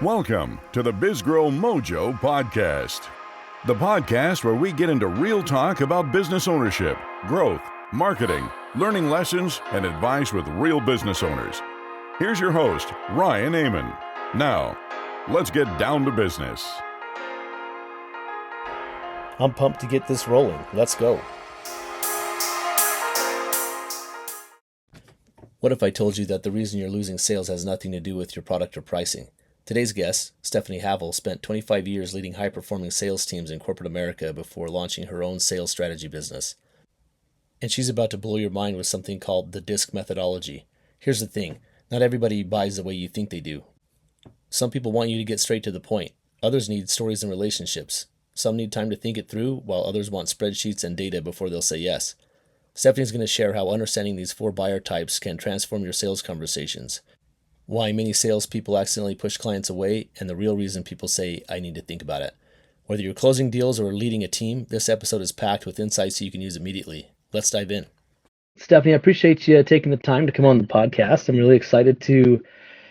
Welcome to the BizGrowMojo podcast, the podcast where we get into real talk about business ownership, growth, marketing, learning lessons, and advice with real business owners. Here's your host, Ryan Amon. Now, let's get down to business. I'm pumped to get this rolling. Let's go. What if I told you that the reason you're losing sales has nothing to do with your product or pricing? Today's guest, Stefani Havel, spent 25 years leading high-performing sales teams in corporate America before launching her own sales strategy business. And she's about to blow your mind with something called the DISC methodology. Here's the thing, not everybody buys the way you think they do. Some people want you to get straight to the point. Others need stories and relationships. Some need time to think it through, while others want spreadsheets and data before they'll say yes. Stefani's going to share how understanding these 4 buyer types can transform your sales conversations, why many salespeople accidentally push clients away, and the real reason people say, I need to think about it. Whether you're closing deals or leading a team, this episode is packed with insights you can use immediately. Let's dive in. Stephanie, I appreciate you taking the time to come on the podcast. I'm really excited to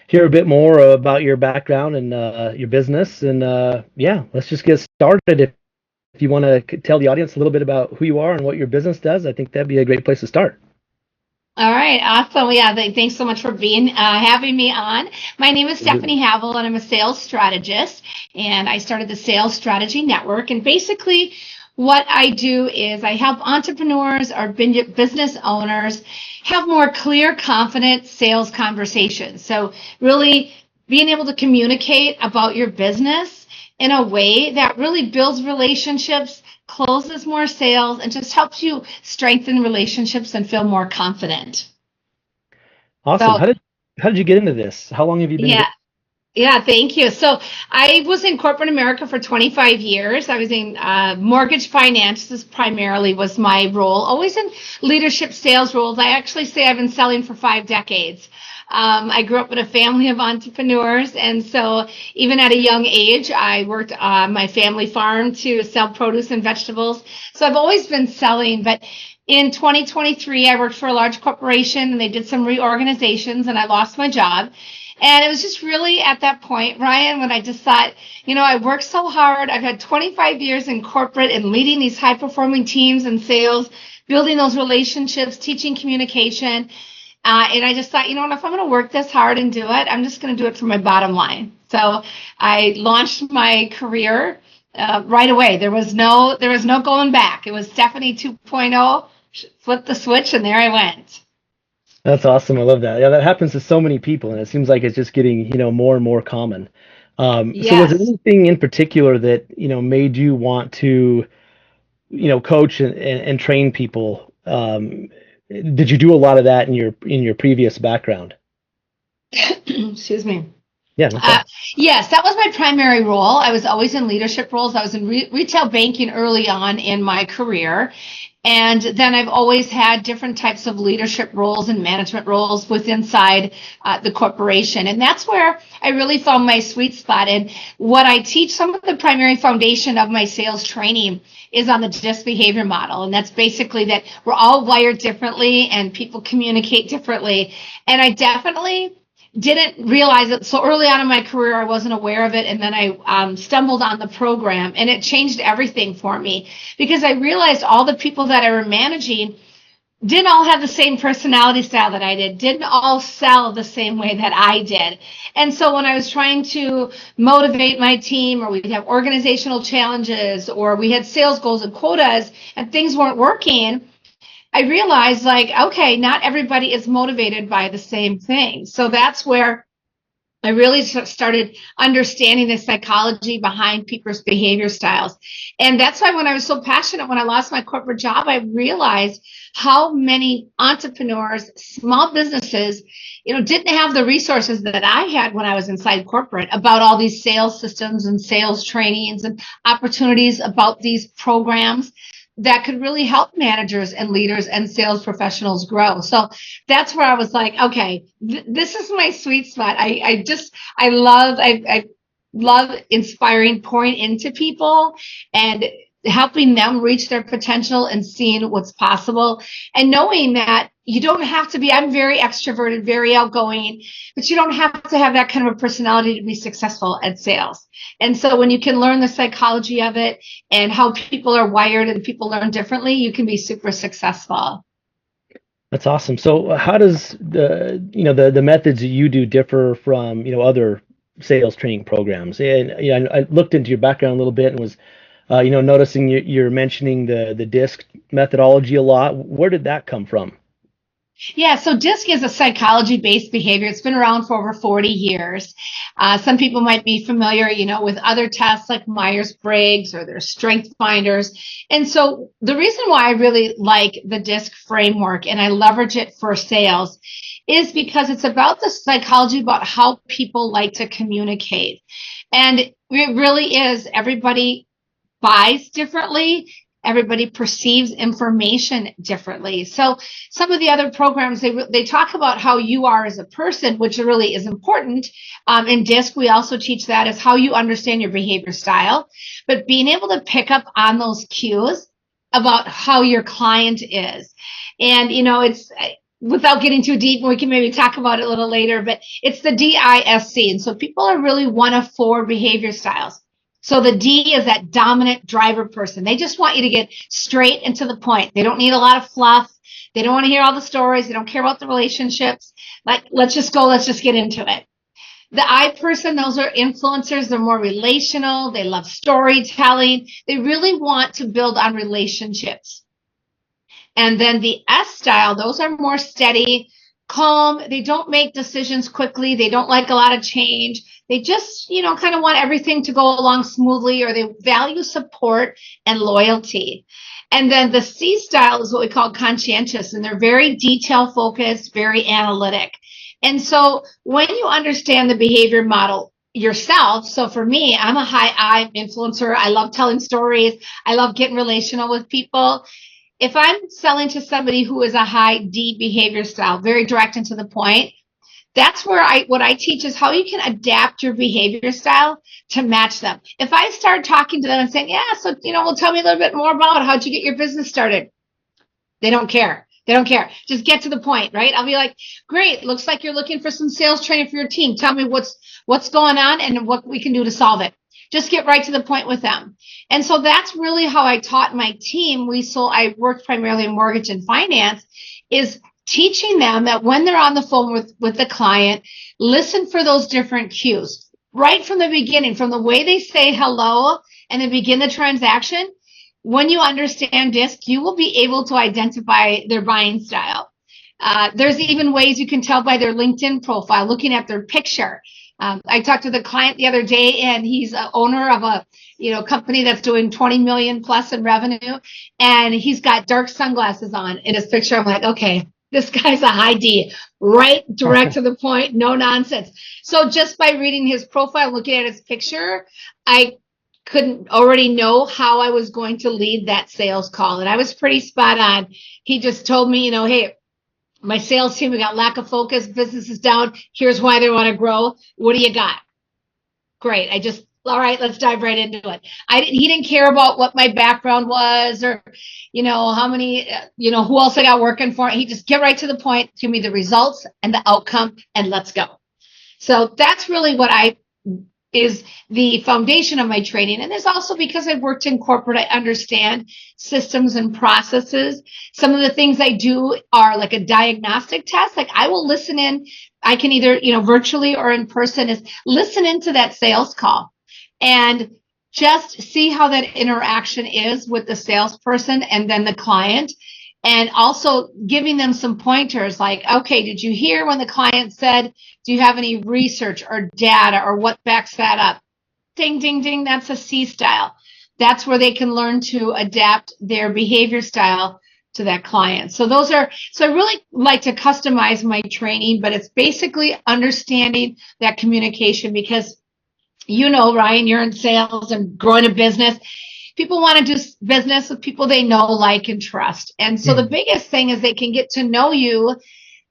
hear a bit more about your background and your business. And let's just get started. If you want to tell the audience a little bit about who you are and what your business does, I think that'd be a great place to start. All right, awesome. Yeah, thanks so much for having me on. My name is Stefani Havel, and I'm a sales strategist. And I started the Sales Strategy Network. And basically, what I do is I help entrepreneurs or business owners have more clear, confident sales conversations. So really being able to communicate about your business in a way that really builds relationships, closes more sales, and just helps you strengthen relationships and feel more confident. Awesome. So, how did you get into this? How long have you been? Yeah, thank you. So I was in corporate America for 25 years. I was in mortgage finances primarily was my role, always in leadership sales roles. I actually say I've been selling for 5 decades. I grew up in a family of entrepreneurs, and so even at a young age, I worked on my family farm to sell produce and vegetables. So I've always been selling, but in 2023, I worked for a large corporation, and they did some reorganizations, and I lost my job. And it was just really at that point, Ryan, when I just thought, I worked so hard. I've had 25 years in corporate and leading these high-performing teams and sales, building those relationships, teaching communication. And I just thought, if I'm going to work this hard and do it, I'm just going to do it for my bottom line. So I launched my career right away. There was no going back. It was Stefani 2.0, flip the switch, and there I went. That's awesome. I love that. Yeah, that happens to so many people, and it seems like it's just getting, more and more common. Yes. So was there anything in particular that, made you want to, coach and train people? Did you do a lot of that in your previous background? Excuse me. Yeah. Okay. Yes, that was my primary role. I was always in leadership roles. I was in retail banking early on in my career. And then I've always had different types of leadership roles and management roles inside the corporation. And that's where I really found my sweet spot. And what I teach, some of the primary foundation of my sales training is on the DISC behavior model. And that's basically that we're all wired differently and people communicate differently. And I definitely didn't realize it. So early on in my career, I wasn't aware of it. And then I stumbled on the program, and it changed everything for me because I realized all the people that I were managing didn't all have the same personality style that I didn't all sell the same way that I did. And so when I was trying to motivate my team, or we'd have organizational challenges, or we had sales goals and quotas and things weren't working, I realized okay, not everybody is motivated by the same thing. So that's where I really started understanding the psychology behind people's behavior styles. And that's why when I was so passionate, when I lost my corporate job, I realized how many entrepreneurs, small businesses, didn't have the resources that I had when I was inside corporate about all these sales systems and sales trainings and opportunities about these programs that could really help managers and leaders and sales professionals grow. So that's where I was like, okay, this is my sweet spot. I love inspiring, pouring into people and helping them reach their potential and seeing what's possible, and knowing that you don't have to be, I'm very extroverted, very outgoing, but you don't have to have that kind of a personality to be successful at sales. And so when you can learn the psychology of it and how people are wired and people learn differently, you can be super successful. That's awesome. So how does the methods that you do differ from, other sales training programs? And I looked into your background a little bit and was noticing you're mentioning the DISC methodology a lot. Where did that come from? Yeah, so DISC is a psychology-based behavior. It's been around for over 40 years. Some people might be familiar, with other tests like Myers-Briggs or their strength finders. And so the reason why I really like the DISC framework and I leverage it for sales is because it's about the psychology about how people like to communicate. And it really is, everybody buys differently. Everybody perceives information differently. So some of the other programs, they talk about how you are as a person, which really is important. In DISC, we also teach that as how you understand your behavior style, but being able to pick up on those cues about how your client is. And, it's, without getting too deep, we can maybe talk about it a little later, but it's the DISC. And so people are really one of 4 behavior styles. So the D is that dominant driver person. They just want you to get straight and to the point. They don't need a lot of fluff. They don't want to hear all the stories. They don't care about the relationships. Like, let's just get into it. The I person, those are influencers. They're more relational. They love storytelling. They really want to build on relationships. And then the S style, those are more steady, calm. They don't make decisions quickly. They don't like a lot of change. They just, kind of want everything to go along smoothly, or they value support and loyalty. And then the C style is what we call conscientious, and they're very detail focused, very analytic. And so when you understand the behavior model yourself, so for me, I'm a high I influencer. I love telling stories. I love getting relational with people. If I'm selling to somebody who is a high D behavior style, very direct and to the point, that's where what I teach is how you can adapt your behavior style to match them. If I start talking to them and saying, yeah, so, well, tell me a little bit more about how'd you get your business started? They don't care. They don't care. Just get to the point, right? I'll be like, great. Looks like you're looking for some sales training for your team. Tell me what's going on and what we can do to solve it. Just get right to the point with them. And so that's really how I taught my team. I worked primarily in mortgage and finance, is teaching them that when they're on the phone with the client, listen for those different cues right from the beginning, from the way they say hello and they begin the transaction. When you understand DISC, you will be able to identify their buying style. There's even ways you can tell by their LinkedIn profile, looking at their picture. I talked to the client the other day, and he's an owner of a company that's doing 20 million plus in revenue, and he's got dark sunglasses on in his picture. I'm like, okay, this guy's a high D, right, direct to the point, no nonsense. So just by reading his profile, looking at his picture, I couldn't already know how I was going to lead that sales call. And I was pretty spot on. He just told me, hey, my sales team, we got lack of focus, business is down. Here's why they want to grow. What do you got? Great. All right, let's dive right into it. He didn't care about what my background was or, how many, who else I got working for. He just get right to the point, give me the results and the outcome, and let's go. So that's really what is the foundation of my training. And there's also, because I've worked in corporate, I understand systems and processes. Some of the things I do are like a diagnostic test. Like I will listen in. I can either, virtually or in person, is listen into that sales call and just see how that interaction is with the salesperson and then the client. And also giving them some pointers like, okay, did you hear when the client said, do you have any research or data or what backs that up? Ding, ding, ding. That's a C style. That's where they can learn to adapt their behavior style to that client. So I really like to customize my training, but it's basically understanding that communication because, Ryan, you're in sales and growing a business. People want to do business with people they know, like, and trust. And so the biggest thing is they can get to know you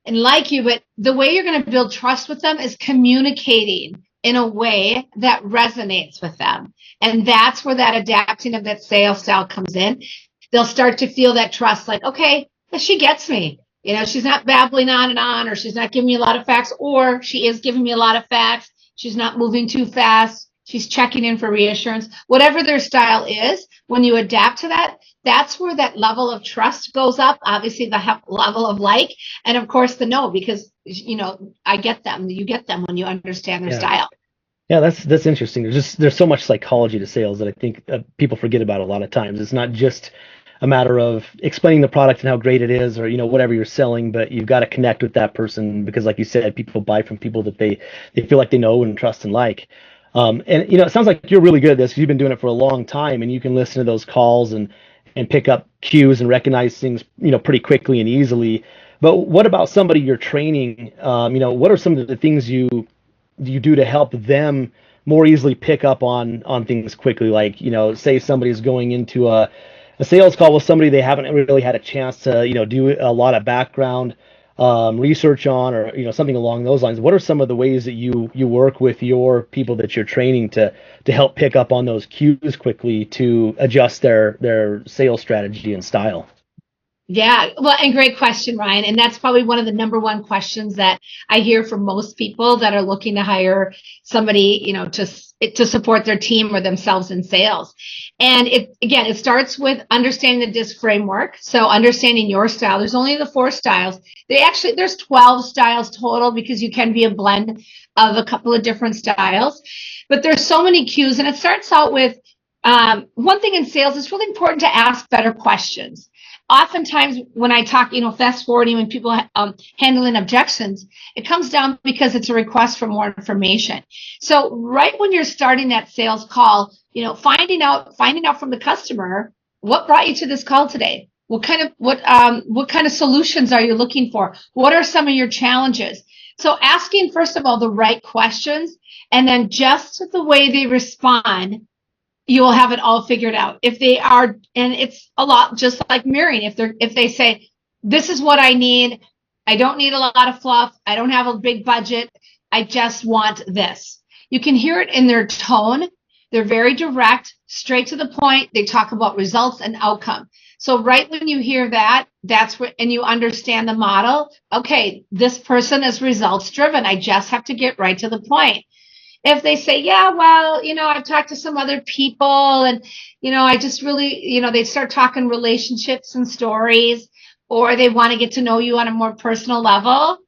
and like you, but the way you're going to build trust with them is communicating in a way that resonates with them. And that's where that adapting of that sales style comes in. They'll start to feel that trust, like, okay, she gets me. She's not babbling on, or she's not giving me a lot of facts, or she is giving me a lot of facts. She's not moving too fast. She's checking in for reassurance. Whatever their style is, when you adapt to that, that's where that level of trust goes up. Obviously, the level of like, and of course the no, because, I get them. You get them when you understand their style. Yeah, that's interesting. There's so much psychology to sales that I think people forget about a lot of times. It's not just a matter of explaining the product and how great it is, or whatever you're selling, but you've got to connect with that person, because like you said, people buy from people that they feel like they know and trust and like. And it sounds like you're really good at this, because you've been doing it for a long time, and you can listen to those calls and pick up cues and recognize things pretty quickly and easily. But what about somebody you're training? What are some of the things you do to help them more easily pick up on things quickly? Like, say somebody's going into a sales call with somebody they haven't really had a chance to, do a lot of background research on, or, something along those lines. What are some of the ways that you work with your people that you're training to help pick up on those cues quickly to adjust their sales strategy and style? Yeah, well, and great question, Ryan. And that's probably one of the number one questions that I hear from most people that are looking to hire somebody, to support their team or themselves in sales. And it starts with understanding the DISC framework. So understanding your style. There's only the 4 styles. There's 12 styles total, because you can be a blend of a couple of different styles. But there's so many cues, and it starts out with one thing in sales. It's really important to ask better questions. Oftentimes when I talk, fast forwarding, when people handling objections, it comes down because it's a request for more information. So right when you're starting that sales call, finding out from the customer, what brought you to this call today? What kind of solutions are you looking for? What are some of your challenges? So asking, first of all, the right questions, and then just the way they respond, you will have it all figured out. If they are, and it's a lot just like mirroring. If they say, this is what I need, I don't need a lot of fluff, I don't have a big budget, I just want this. You can hear it in their tone. They're very direct, straight to the point. They talk about results and outcome. So right when you hear that, and you understand the model, okay, this person is results driven. I just have to get right to the point. If they say, yeah, well, I've talked to some other people, and, I just really, they start talking relationships and stories, or they want to get to know you on a more personal level,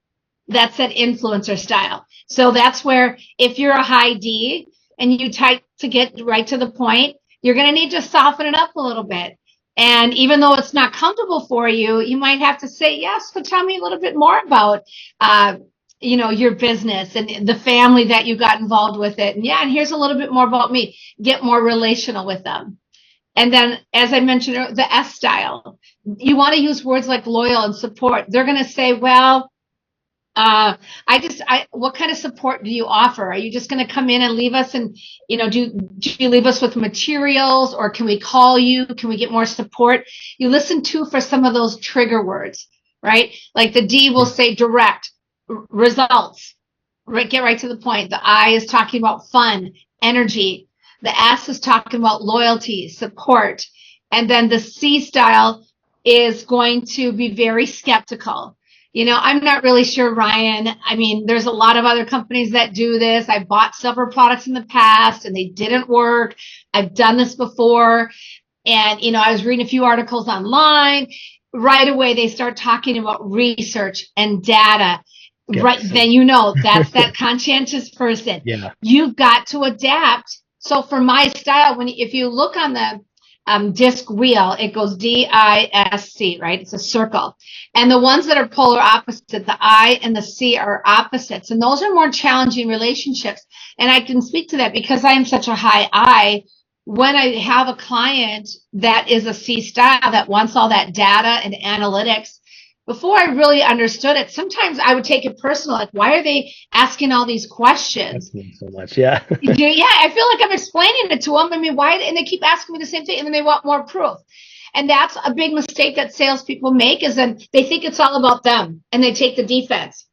that's that influencer style. So that's where, if you're a high D and you type to get right to the point, you're going to need to soften it up a little bit. And even though it's not comfortable for you, you might have to say, yes, but tell me a little bit more about, your business and the family that you got involved with it. And here's a little bit more about me. Get more relational with them. And then, as I mentioned, the S style, you want to use words like loyal and support. They're going to say, well, what kind of support do you offer? Are you just going to come in and leave us, and, do you leave us with materials, or can we call you? Can we get more support? You listen for some of those trigger words, right? Like the D will say direct, results, get right to the point. The I is talking about fun, energy. The S is talking about loyalty, support. And then the C style is going to be very skeptical. I'm not really sure, Ryan. I mean, there's a lot of other companies that do this. I bought several products in the past and they didn't work. I've done this before. And, I was reading a few articles online. Right away, they start talking about research and data. Yes. Right then, that's that conscientious person. Yeah. You've got to adapt. So for my style, if you look on the disc wheel, it goes DISC, right? It's a circle. And the ones that are polar opposite, the I and the C, are opposites. And those are more challenging relationships. And I can speak to that because I am such a high I. When I have a client that is a C style that wants all that data and analytics, before I really understood it, sometimes I would take it personal. Like, why are they asking all these questions? That's so much, yeah. Yeah, I feel like I'm explaining it to them. I mean, why? And they keep asking me the same thing, and then they want more proof. And that's a big mistake that salespeople make, is then they think it's all about them, and they take the defense.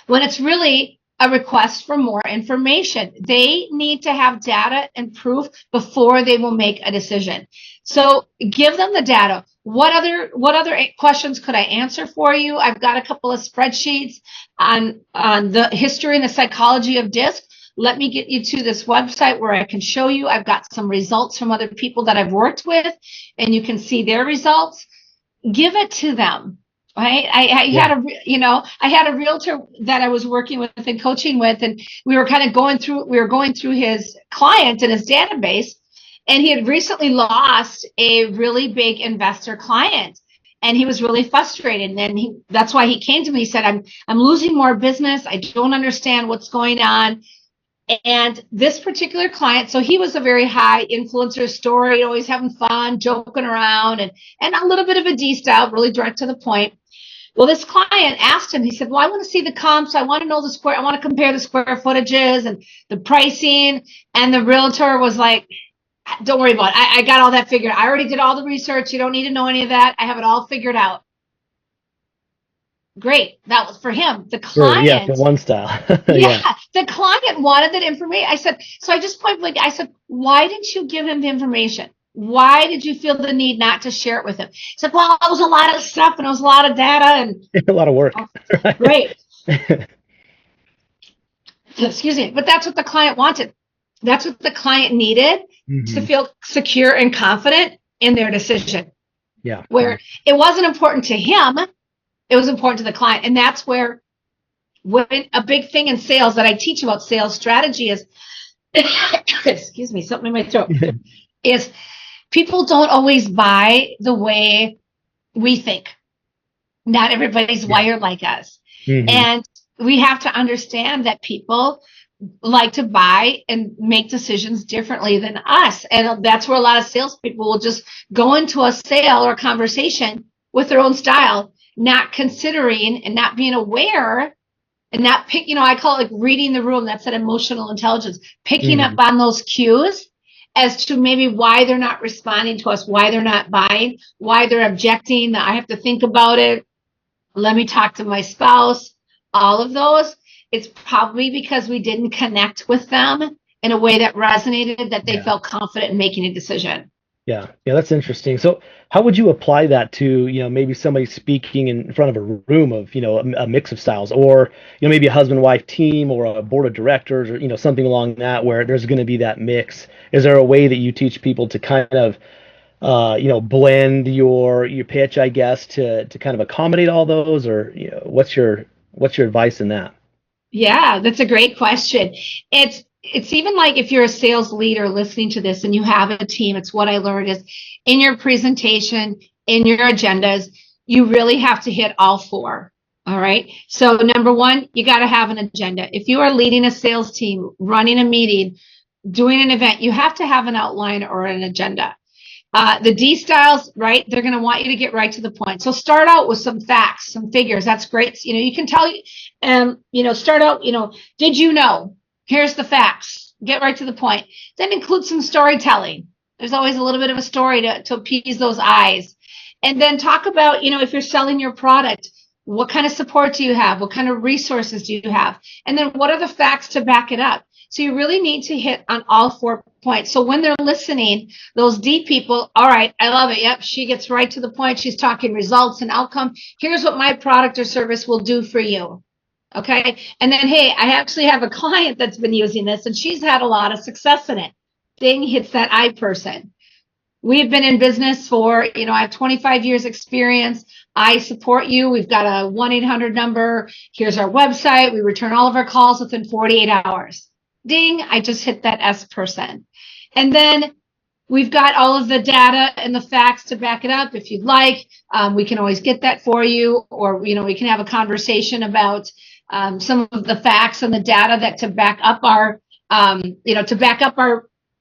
When it's really a request for more information. They need to have data and proof before they will make a decision. So give them the data. What other questions could I answer for you? I've got a couple of spreadsheets on the history and the psychology of DISC. Let me get you to this website where I can show you. I've got some results from other people that I've worked with, and you can see their results. Give it to them. Right. I had a realtor that I was working with and coaching with, and we were going through his client and his database, and he had recently lost a really big investor client, and he was really frustrated. And that's why he came to me. He said, I'm losing more business. I don't understand what's going on. And this particular client, so he was a very high influencer story, always having fun, joking around, and a little bit of a D style, really direct to the point. Well, this client asked him, he said, well, I want to see the comps. I want to know I want to compare the square footages and the pricing. And the realtor was like, don't worry about it. I got all that figured. I already did all the research. You don't need to know any of that. I have it all figured out. Great. That was for him. The client. Yeah, for one style. Yeah. The client wanted that information. I said, so I just point blank, I said, why didn't you give him the information? Why did you feel the need not to share it with him? He said, well, it was a lot of stuff and it was a lot of data and a lot of work. Great. Excuse me. But that's what the client wanted. That's what the client needed to feel secure and confident in their decision. Yeah. Where it wasn't important to him, it was important to the client. And that's where when a big thing in sales that I teach about sales strategy is, excuse me, something in my throat, is people don't always buy the way we think. Not everybody's wired like us. And we have to understand that people like to buy and make decisions differently than us. And that's where a lot of salespeople will just go into a sale or conversation with their own style, not considering and not being aware and not I call it like reading the room. That's that emotional intelligence, picking up on those cues as to maybe why they're not responding to us, why they're not buying, why they're objecting, that I have to think about it. Let me talk to my spouse, all of those. It's probably because we didn't connect with them in a way that resonated, that they felt confident in making a decision. Yeah, that's interesting. So how would you apply that to, maybe somebody speaking in front of a room of, a mix of styles, or, maybe a husband-wife team or a board of directors or, something along that where there's going to be that mix? Is there a way that you teach people to kind of, blend your pitch, I guess, to kind of accommodate all those, or, what's your advice in that? Yeah, that's a great question. It's even like if you're a sales leader listening to this and you have a team, it's what I learned is in your presentation, in your agendas, you really have to hit all four. All right. So number one, you got to have an agenda. If you are leading a sales team, running a meeting, doing an event, you have to have an outline or an agenda. The D styles, right? They're going to want you to get right to the point. So start out with some facts, some figures. That's great. You can tell, start out, did you know? Here's the facts. Get right to the point. Then include some storytelling. There's always a little bit of a story to appease those eyes. And then talk about, if you're selling your product, what kind of support do you have? What kind of resources do you have? And then what are the facts to back it up? So you really need to hit on all 4 points. So when they're listening, those D people, all right, I love it. Yep, she gets right to the point. She's talking results and outcome. Here's what my product or service will do for you. Okay. And then, hey, I actually have a client that's been using this and she's had a lot of success in it. Ding, hits that I person. We've been in business for, I have 25 years experience. I support you. We've got a 1-800 number. Here's our website. We return all of our calls within 48 hours. Ding, I just hit that S person. And then we've got all of the data and the facts to back it up. If you'd like, we can always get that for you, or, we can have a conversation about some of the facts and the data that to back up our,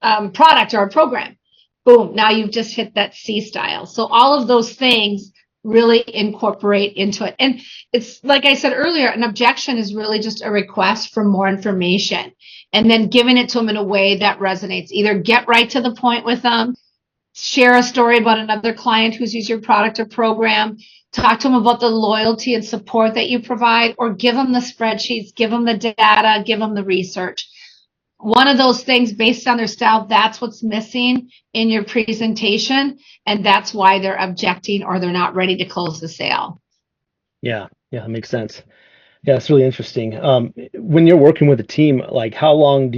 product or our program. Boom. Now you've just hit that C style. So all of those things really incorporate into it. And it's like I said earlier, an objection is really just a request for more information, and then giving it to them in a way that resonates. Either get right to the point with them, share a story about another client who's used your product or program, talk to them about the loyalty and support that you provide, or give them the spreadsheets, give them the data, give them the research. One of those things based on their style, that's what's missing in your presentation. And that's why they're objecting or they're not ready to close the sale. Yeah, that makes sense. Yeah, it's really interesting. When you're working with a team, like how long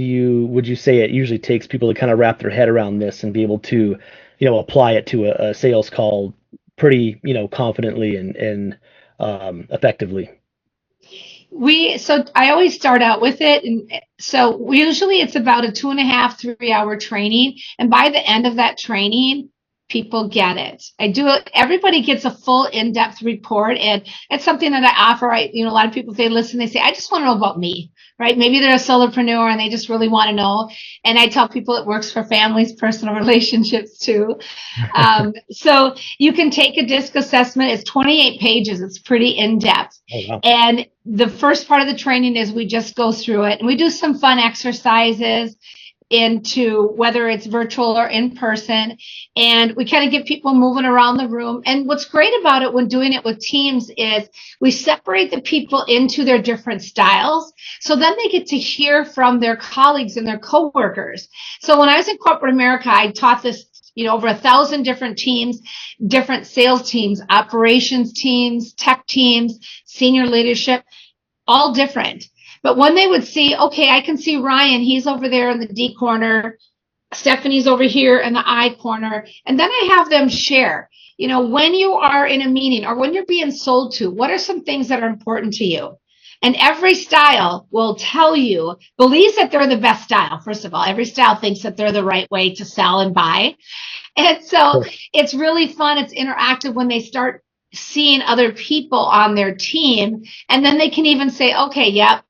would you say it usually takes people to kind of wrap their head around this and be able to, apply it to a sales call pretty, confidently and effectively? So I always start out with it. And so usually it's about a 2.5, 3 hour training. And by the end of that training, people get it. Everybody gets a full in-depth report. And it's something that I offer. A lot of people, they listen, they say, I just want to know about me, right? Maybe they're a solopreneur and they just really want to know. And I tell people it works for families, personal relationships too. So you can take a DISC assessment. It's 28 pages. It's pretty in-depth. Oh, wow. And the first part of the training is we just go through it and we do some fun exercises into whether it's virtual or in person. And we kind of get people moving around the room. And what's great about it when doing it with teams is we separate the people into their different styles. So then they get to hear from their colleagues and their coworkers. So when I was in corporate America, I taught this, over 1,000 different teams, different sales teams, operations teams, tech teams, senior leadership, all different. But when they would see, okay, I can see Ryan, he's over there in the D corner, Stephanie's over here in the I corner. And then I have them share, when you are in a meeting or when you're being sold to, what are some things that are important to you? And every style will tell you, believes that they're the best style. First of all, every style thinks that they're the right way to sell and buy. And so it's really fun. It's interactive when they start seeing other people on their team. And then they can even say, okay, yep,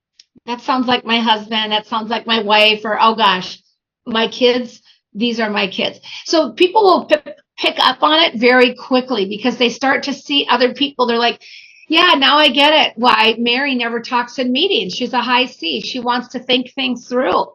that sounds like my husband. That sounds like my wife. Or, oh gosh, my kids, these are my kids. So people will pick up on it very quickly because they start to see other people. They're like, yeah, now I get it. Why Mary never talks in meetings. She's a high C. She wants to think things through.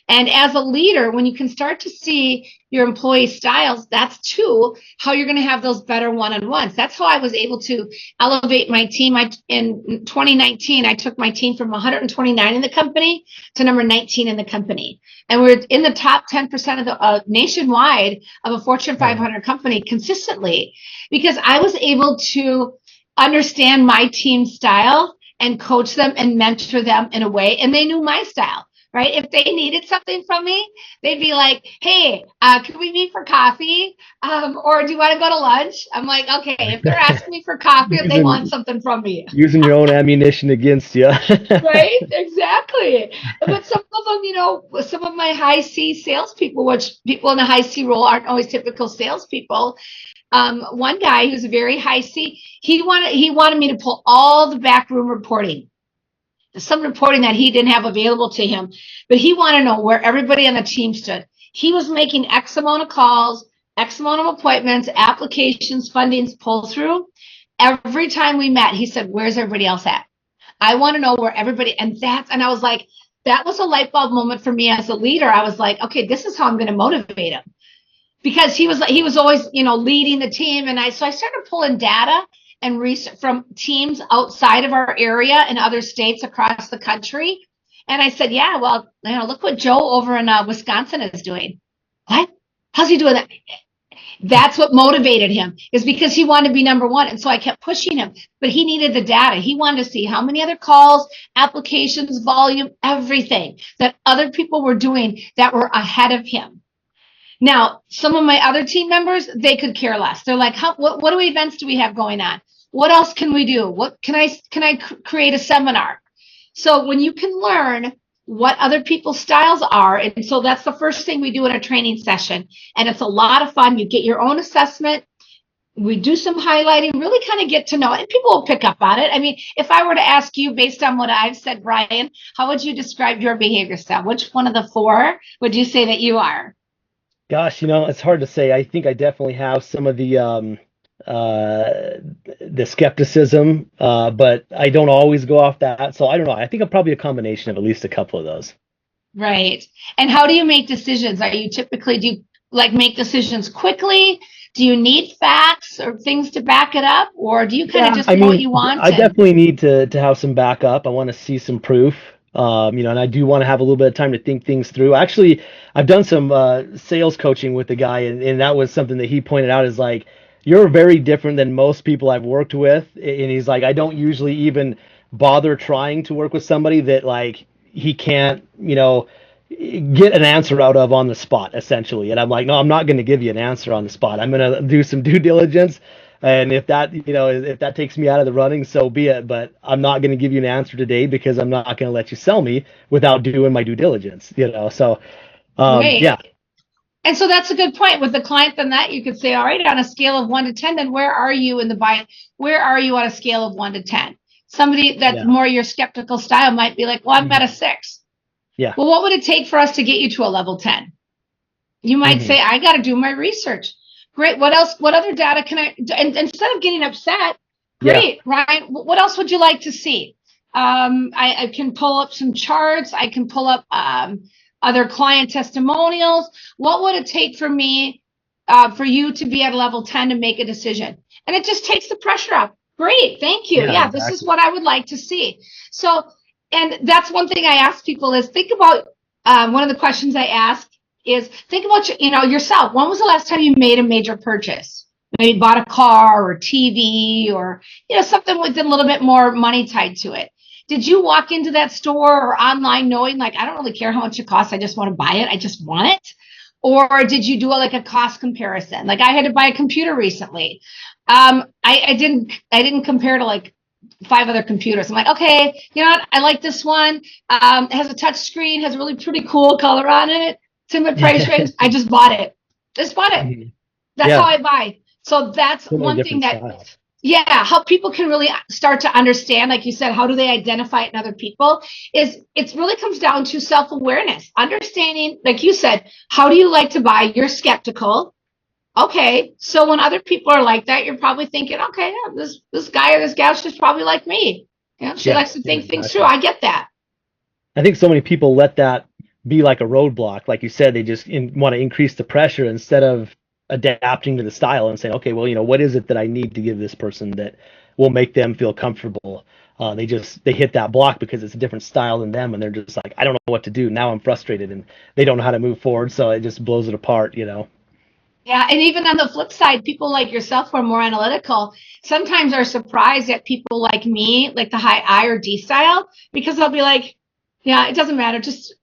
And as a leader, when you can start to see your employee styles, that's too how you're going to have those better one-on-ones. That's how I was able to elevate my team. In 2019, I took my team from 129 in the company to number 19 in the company. And we're in the top 10% of the nationwide of a Fortune 500 company consistently because I was able to understand my team's style and coach them and mentor them in a way. And they knew my style. Right? If they needed something from me, they'd be like, hey, can we meet for coffee? Or do you want to go to lunch? I'm like, okay, if they're asking me for coffee, if they want something from me. Using your own ammunition against you. Right? Exactly. But some of them, some of my high C salespeople, which people in a high C role aren't always typical salespeople. One guy who's a very high C, he wanted me to pull all the backroom reporting. Some reporting that he didn't have available to him, but he wanted to know where everybody on the team stood. He was making X amount of calls, X amount of appointments, applications, fundings, pull through. Every time we met, he said, where's everybody else at? I want to know where everybody, and I was like, that was a light bulb moment for me as a leader. I was like, okay, this is how I'm going to motivate him. Because he was always, leading the team. And so I started pulling data and research from teams outside of our area in other states across the country. And I said, yeah, well, look what Joe over in Wisconsin is doing. What? How's he doing that? That's what motivated him, is because he wanted to be number one. And so I kept pushing him, but he needed the data. He wanted to see how many other calls, applications, volume, everything that other people were doing that were ahead of him. Now, some of my other team members, they could care less. They're like, what events do we have going on? What else can we do? What can I create a seminar? So when you can learn what other people's styles are, and so that's the first thing we do in a training session, and it's a lot of fun. You get your own assessment. We do some highlighting, really kind of get to know it, and people will pick up on it. I mean, if I were to ask you based on what I've said, Brian, how would you describe your behavior style? Which one of the four would you say that you are? Gosh, it's hard to say. I think I definitely have some of the skepticism, but I don't always go off that. So I don't know. I think I'm probably a combination of at least a couple of those. Right. And how do you make decisions? Are you typically, do you like make decisions quickly? Do you need facts or things to back it up, or do you kind of just I know what mean, you want? I definitely need to have some backup. I want to see some proof. And I do want to have a little bit of time to think things through. Actually, I've done some sales coaching with the guy, and that was something that he pointed out is like, you're very different than most people I've worked with. And he's like, I don't usually even bother trying to work with somebody that like he can't, get an answer out of on the spot, essentially. And I'm like, no, I'm not going to give you an answer on the spot. I'm going to do some due diligence. And if that takes me out of the running, so be it. But I'm not going to give you an answer today because I'm not going to let you sell me without doing my due diligence, So, Right. yeah, And so that's a good point with the client. Then that you could say, all right, on a scale of 1 to 10, then where are you in the buy? Where are you on a scale of 1 to 10? Somebody that's yeah, more your skeptical style might be like, well, I'm at a 6. yeah, Well, what would it take for us to get you to a level 10? You might hmm say, I got to do my research. Great. What else? What other data can I? And instead of getting upset, yeah, great, Ryan. What else would you like to see? I can pull up some charts. I can pull up other client testimonials. What would it take for me, for you to be at level 10 to make a decision? And it just takes the pressure off. Great, thank you. yeah, Yeah, this is exactly. what I would like to see. So, and that's one thing I ask people is think about. One of the questions I ask is think about yourself. When was the last time you made a major purchase? Maybe bought a car or TV or something with a little bit more money tied to it. Did you walk into that store or online knowing like I don't really care how much it costs, I just want to buy it, I just want it? Or did you do like a cost comparison? Like I had to buy a computer recently. I didn't compare to like 5 other computers. I'm like, okay, you know what? I like this one. It has a touch screen, has a really pretty cool color on it. It's in my price range. I just bought it. Just bought it. Mhm. That's how Yeah, I buy. So that's so many one thing different that, styles. yeah, how people can really start to understand, like you said, how do they identify it in other people? Is it really comes down to self-awareness, understanding, like you said, how do you like to buy? You're skeptical. Okay, so when other people are like that, you're probably thinking, okay, yeah, this guy or this gal, she's probably like me. She Yeah, likes to yeah, think things through. exactly. I get that. I think so many people let that be like a roadblock. Like you said, they just want to increase the pressure instead of adapting to the style and saying, okay, well, what is it that I need to give this person that will make them feel comfortable? They hit that block because it's a different style than them, and they're just like, I don't know what to do. Now I'm frustrated, and they don't know how to move forward, so it just blows it apart. Yeah, and even on the flip side, people like yourself who are more analytical sometimes are surprised at people like me, like the high I or D style, because they'll be like, "Yeah, it doesn't matter. Just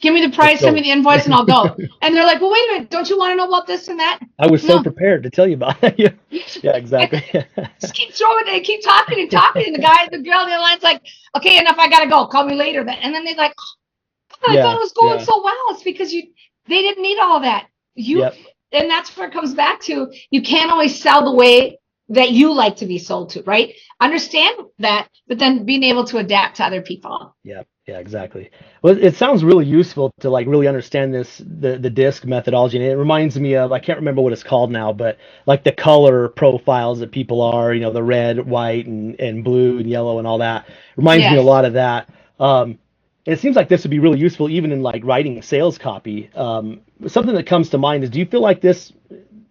give me the Let's price, send me go. the invoice, and I'll go." And they're like, "Well, wait a minute. Don't you want to know about this and that?" I was so No, prepared to tell you about it. Yeah, yeah, and exactly. just keep throwing it, keep talking and talking. And the girl on the other line's like, "Okay, enough. I gotta go. Call me later." Then, and then they're like, "Oh, I thought Yeah, it was going yeah, so well." It's because they didn't need all that. You yep, And that's where it comes back to. You can't always sell the way that you like to be sold to, right? Understand that, but then being able to adapt to other people. yeah, yeah, exactly. Well, it sounds really useful to like really understand the disc methodology, and it reminds me of I can't remember what it's called now, but like the color profiles that people are, the red, white, and blue and yellow and all that. Reminds me a Yes. lot of that. It seems like this would be really useful even in like writing sales copy. Something that comes to mind is, do you feel like this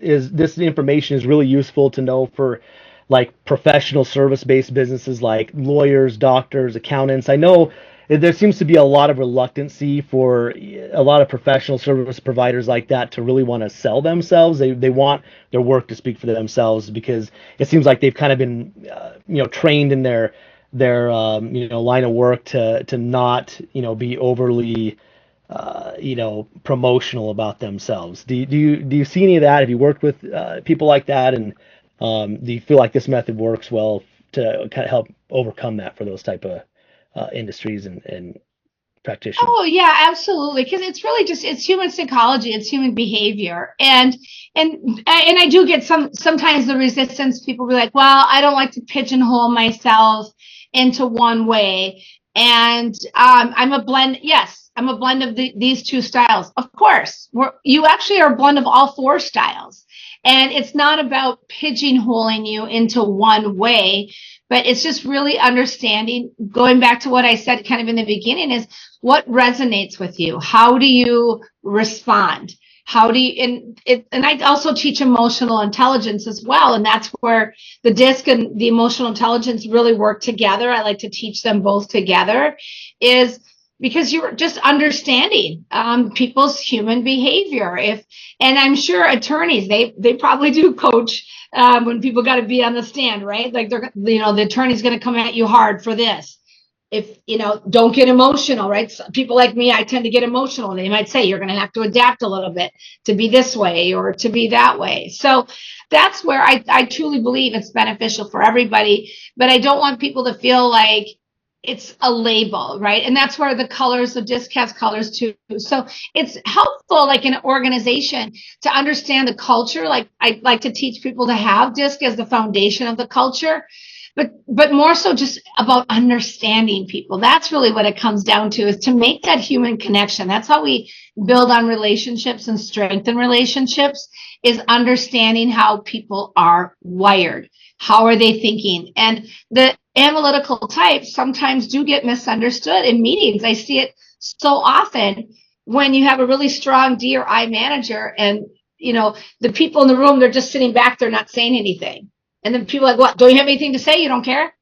information is really useful to know for like professional service-based businesses like lawyers, doctors, accountants? I know there seems to be a lot of reluctancy for a lot of professional service providers like that to really want to sell themselves. They want their work to speak for themselves because it seems like they've kind of been trained in their line of work to not be overly promotional about themselves. Do you see any of that? Have you worked with people like that, and do you feel like this method works well to kind of help overcome that for those type of industries and practitioners? Oh yeah, absolutely. Because it's really just it's human psychology, it's human behavior, and I do get sometimes the resistance. People be like, "Well, I don't like to pigeonhole myself into one way," and I'm a blend. Yes, I'm a blend of these two styles. Of course, you actually are a blend of all 4 styles, and it's not about pigeonholing you into one way. But it's just really understanding, going back to what I said kind of in the beginning, is what resonates with you? How do you respond? How do you, and I also teach emotional intelligence as well. And that's where the DISC and the emotional intelligence really work together. I like to teach them both together, is because you're just understanding people's human behavior. And I'm sure attorneys, they probably do coach when people got to be on the stand, right? Like the attorney's going to come at you hard for this. If don't get emotional, right? So people like me, I tend to get emotional. They might say you're going to have to adapt a little bit to be this way or to be that way. So that's where I truly believe it's beneficial for everybody, but I don't want people to feel like it's a label, right? And that's where the colors, the DISC has colors too. So it's helpful, like in an organization, to understand the culture. Like I like to teach people to have DISC as the foundation of the culture, but more so just about understanding people. That's really what it comes down to, is to make that human connection. That's how we build on relationships and strengthen relationships, is understanding how people are wired. How are they thinking? And the analytical types sometimes do get misunderstood in meetings. I see it so often when you have a really strong D or I manager, and the people in the room, they're just sitting back, they're not saying anything. And then people are like, what? Don't you have anything to say? You don't care?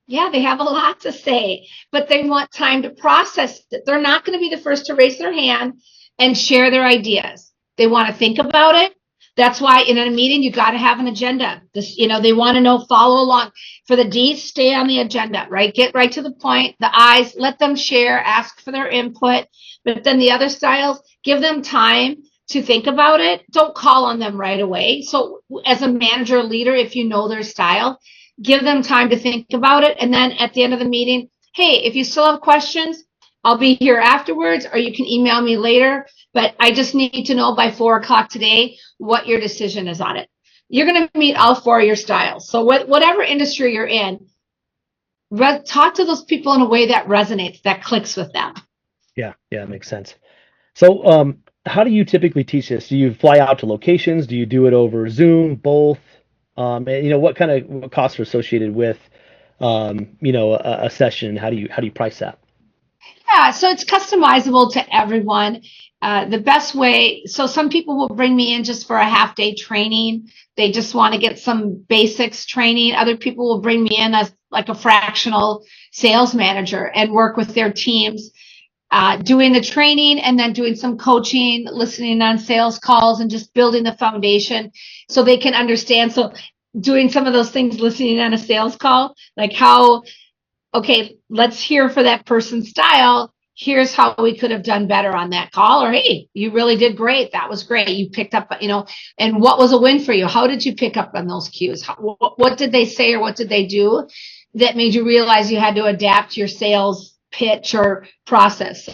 Yeah, they have a lot to say, but they want time to process it. They're not going to be the first to raise their hand and share their ideas. They want to think about it. That's why in a meeting, you got to have an agenda. They want to know, follow along. For the D's, stay on the agenda, right? Get right to the point. The I's, let them share, ask for their input. But then the other styles, give them time to think about it. Don't call on them right away. So as a manager, leader, if you know their style, give them time to think about it. And then at the end of the meeting, hey, if you still have questions, I'll be here afterwards, or you can email me later. But I just need to know by 4:00 today what your decision is on it. You're going to meet all four of your styles. So whatever industry you're in, talk to those people in a way that resonates, that clicks with them. Yeah, it makes sense. So, how do you typically teach this? Do you fly out to locations? Do you do it over Zoom? Both? And, what kind of costs are associated with, a session? How do you price that? Yeah, so it's customizable to everyone. The best way, so some people will bring me in just for a half-day training. They just want to get some basics training. Other people will bring me in as like a fractional sales manager and work with their teams, doing the training and then doing some coaching, listening on sales calls, and just building the foundation so they can understand. So doing some of those things, listening on a sales call, like okay, let's hear for that person's style. Here's how we could have done better on that call. Or, hey, you really did great. That was great. You picked up, and what was a win for you? How did you pick up on those cues? What did they say or what did they do that made you realize you had to adapt your sales pitch or process?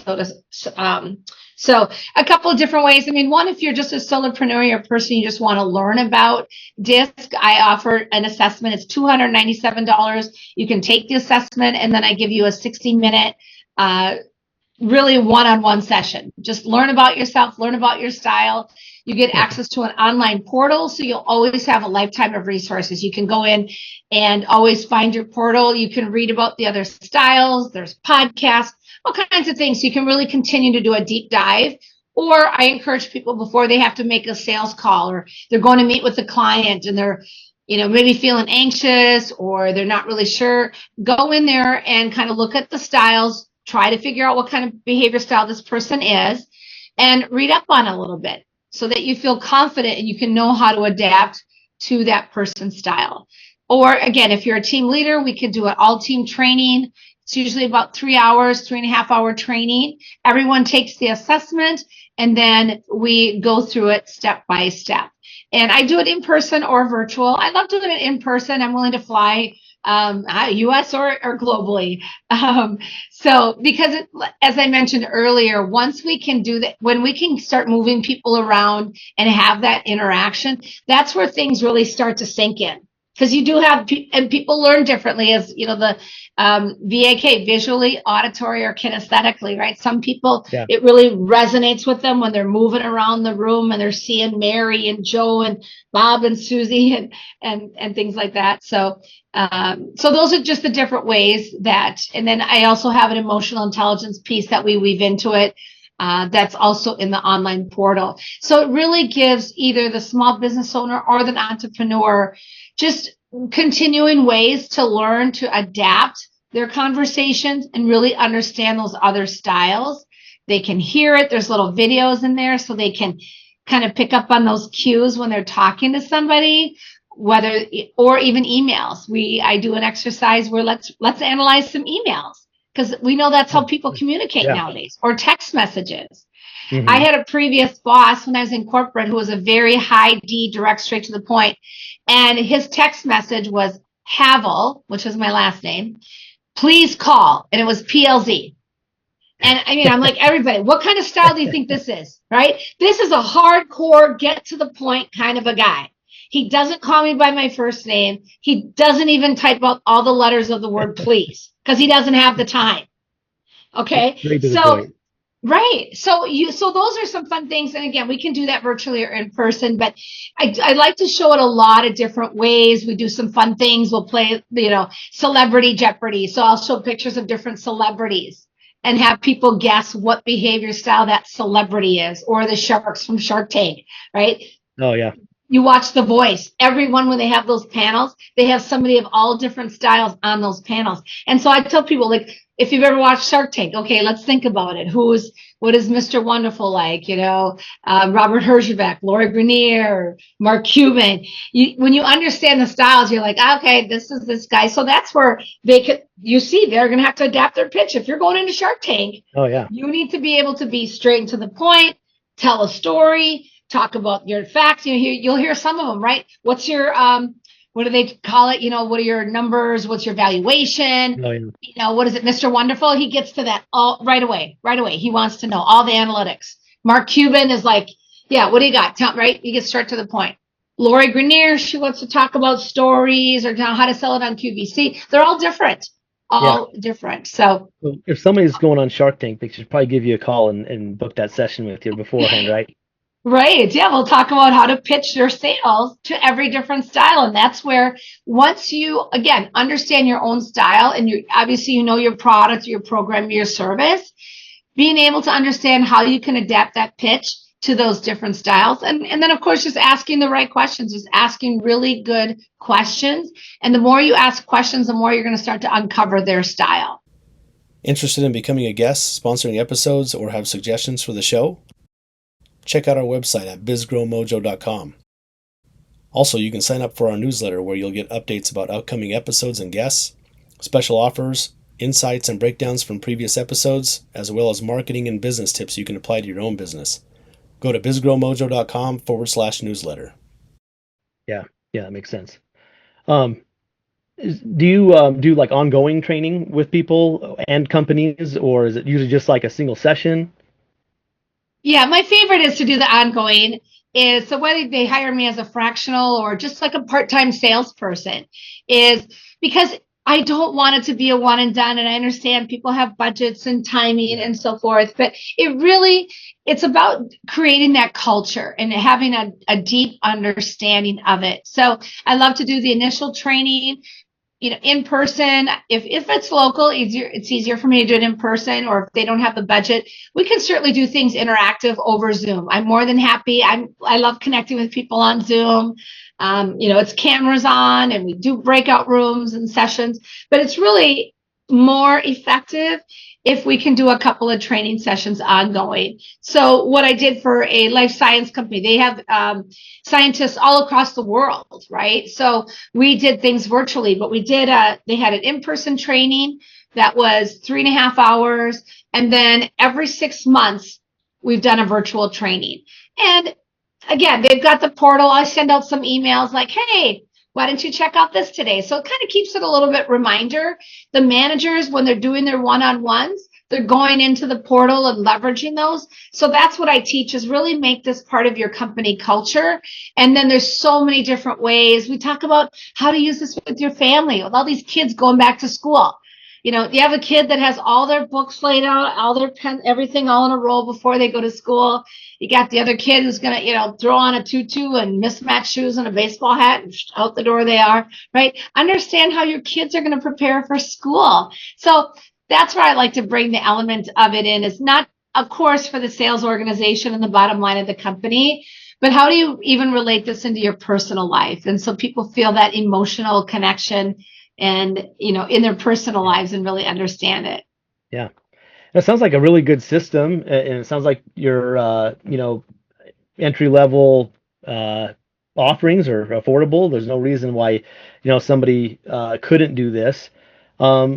So a couple of different ways. I mean, one, if you're just a solopreneur or a person, you just want to learn about DISC, I offer an assessment. It's $297. You can take the assessment, and then I give you a 60-minute really one-on-one session. Just learn about yourself, learn about your style. You get access to an online portal, so you'll always have a lifetime of resources. You can go in and always find your portal. You can read about the other styles. There's podcasts, all kinds of things. So you can really continue to do a deep dive. Or I encourage people, before they have to make a sales call, or they're going to meet with the client and they're maybe feeling anxious, or they're not really sure, go in there and kind of look at the styles, try to figure out what kind of behavior style this person is, and read up on it a little bit so that you feel confident and you can know how to adapt to that person's style. Or again, if you're a team leader, we could do an all team training. It's usually about 3 hours, 3.5 hour training. Everyone takes the assessment and then we go through it step by step. And I do it in person or virtual. I love doing it in person. I'm willing to fly US or globally. So because as I mentioned earlier, once we can do that, when we can start moving people around and have that interaction, that's where things really start to sink in. Because you do have, and people learn differently, as the VAK, visually, auditory, or kinesthetically, right? Some people, It really resonates with them when they're moving around the room and they're seeing Mary and Joe and Bob and Susie and things like that. So those are just the different ways that, and then I also have an emotional intelligence piece that we weave into it. that's also in the online portal. So it really gives either the small business owner or the entrepreneur just continuing ways to learn to adapt their conversations and really understand those other styles. They can hear it. There's little videos in there so they can kind of pick up on those cues when they're talking to somebody, whether or even emails. I do an exercise where let's analyze some emails, because we know that's how people communicate nowadays, or text messages. Mm-hmm. I had a previous boss when I was in corporate who was a very high D, direct, straight to the point. And his text message was Havel, which is my last name, please call. And it was PLZ. And I mean, I'm like, everybody, what kind of style do you think this is? Right? This is a hardcore, get to the point kind of a guy. He doesn't call me by my first name. He doesn't even type out all the letters of the word please, because he doesn't have the time. Okay. So, right. So those are some fun things. And again, we can do that virtually or in person, but I like to show it a lot of different ways. We do some fun things. We'll play, Celebrity Jeopardy. So I'll show pictures of different celebrities and have people guess what behavior style that celebrity is, or the sharks from Shark Tank, right? Oh, yeah. You watch The Voice. Everyone, when they have those panels, they have somebody of all different styles on those panels. And so I tell people, like, if you've ever watched Shark Tank, okay, let's think about it. What is Mr. Wonderful like? Robert Herjavec, Laura Grenier, Mark Cuban. When you understand the styles, you're like, okay, this is this guy. So that's where they're going to have to adapt their pitch. If you're going into Shark Tank, oh yeah, you need to be able to be straight and to the point, tell a story, talk about your facts. You'll hear some of them, right? What's your what do they call it? What are your numbers? What's your valuation? Oh, yeah. What is it, Mr. Wonderful? He gets to that all right away. Right away. He wants to know all the analytics. Mark Cuban is like, yeah, what do you got? Right? You get straight to the point. Lori Grenier, she wants to talk about stories or how to sell it on QVC. They're all different. Different. So if somebody's going on Shark Tank, they should probably give you a call and book that session with you beforehand, right? Right. Yeah. We'll talk about how to pitch your sales to every different style. And that's where, once you, again, understand your own style, and obviously your product, your program, your service, being able to understand how you can adapt that pitch to those different styles. And then, of course, just asking the right questions, just asking really good questions. And the more you ask questions, the more you're going to start to uncover their style. Interested in becoming a guest, sponsoring episodes, or have suggestions for the show? Check out our website at BizGrowMojo.com. Also, you can sign up for our newsletter where you'll get updates about upcoming episodes and guests, special offers, insights and breakdowns from previous episodes, as well as marketing and business tips you can apply to your own business. Go to BizGrowMojo.com/newsletter. Yeah, that makes sense. Do you do like ongoing training with people and companies, or is it usually just like a single session? Yeah, my favorite is to do the ongoing. So whether they hire me as a fractional or just like a part-time salesperson, is because I don't want it to be a one and done. And I understand people have budgets and timing and so forth, but it's about creating that culture and having a deep understanding of it. So I love to do the initial training, in person. If it's local, it's easier for me to do it in person, or if they don't have the budget, we can certainly do things interactive over Zoom. I'm more than happy. I love connecting with people on Zoom. It's cameras on and we do breakout rooms and sessions, but it's really more effective if we can do a couple of training sessions ongoing. So what I did for a life science company, they have scientists all across the world, right? So we did things virtually, but they had an in-person training that was 3.5 hours. And then every 6 months, we've done a virtual training. And again, they've got the portal. I send out some emails like, hey, why don't you check out this today? So it kind of keeps it a little bit reminder. The managers, when they're doing their one-on-ones, they're going into the portal and leveraging those. So that's what I teach, is really make this part of your company culture. And then there's so many different ways. We talk about how to use this with your family, with all these kids going back to school. You have a kid that has all their books laid out, all their pen, everything all in a row before they go to school. You got the other kid who's going to, throw on a tutu and mismatched shoes and a baseball hat, and out the door they are, right? Understand how your kids are going to prepare for school. So that's where I like to bring the element of it in. It's not of course, for the sales organization and the bottom line of the company. But how do you even relate this into your personal life? And so people feel that emotional connection and, in their personal lives and really understand it. Yeah. That sounds like a really good system, and it sounds like your, entry level offerings are affordable. There's no reason why, somebody couldn't do this. Tell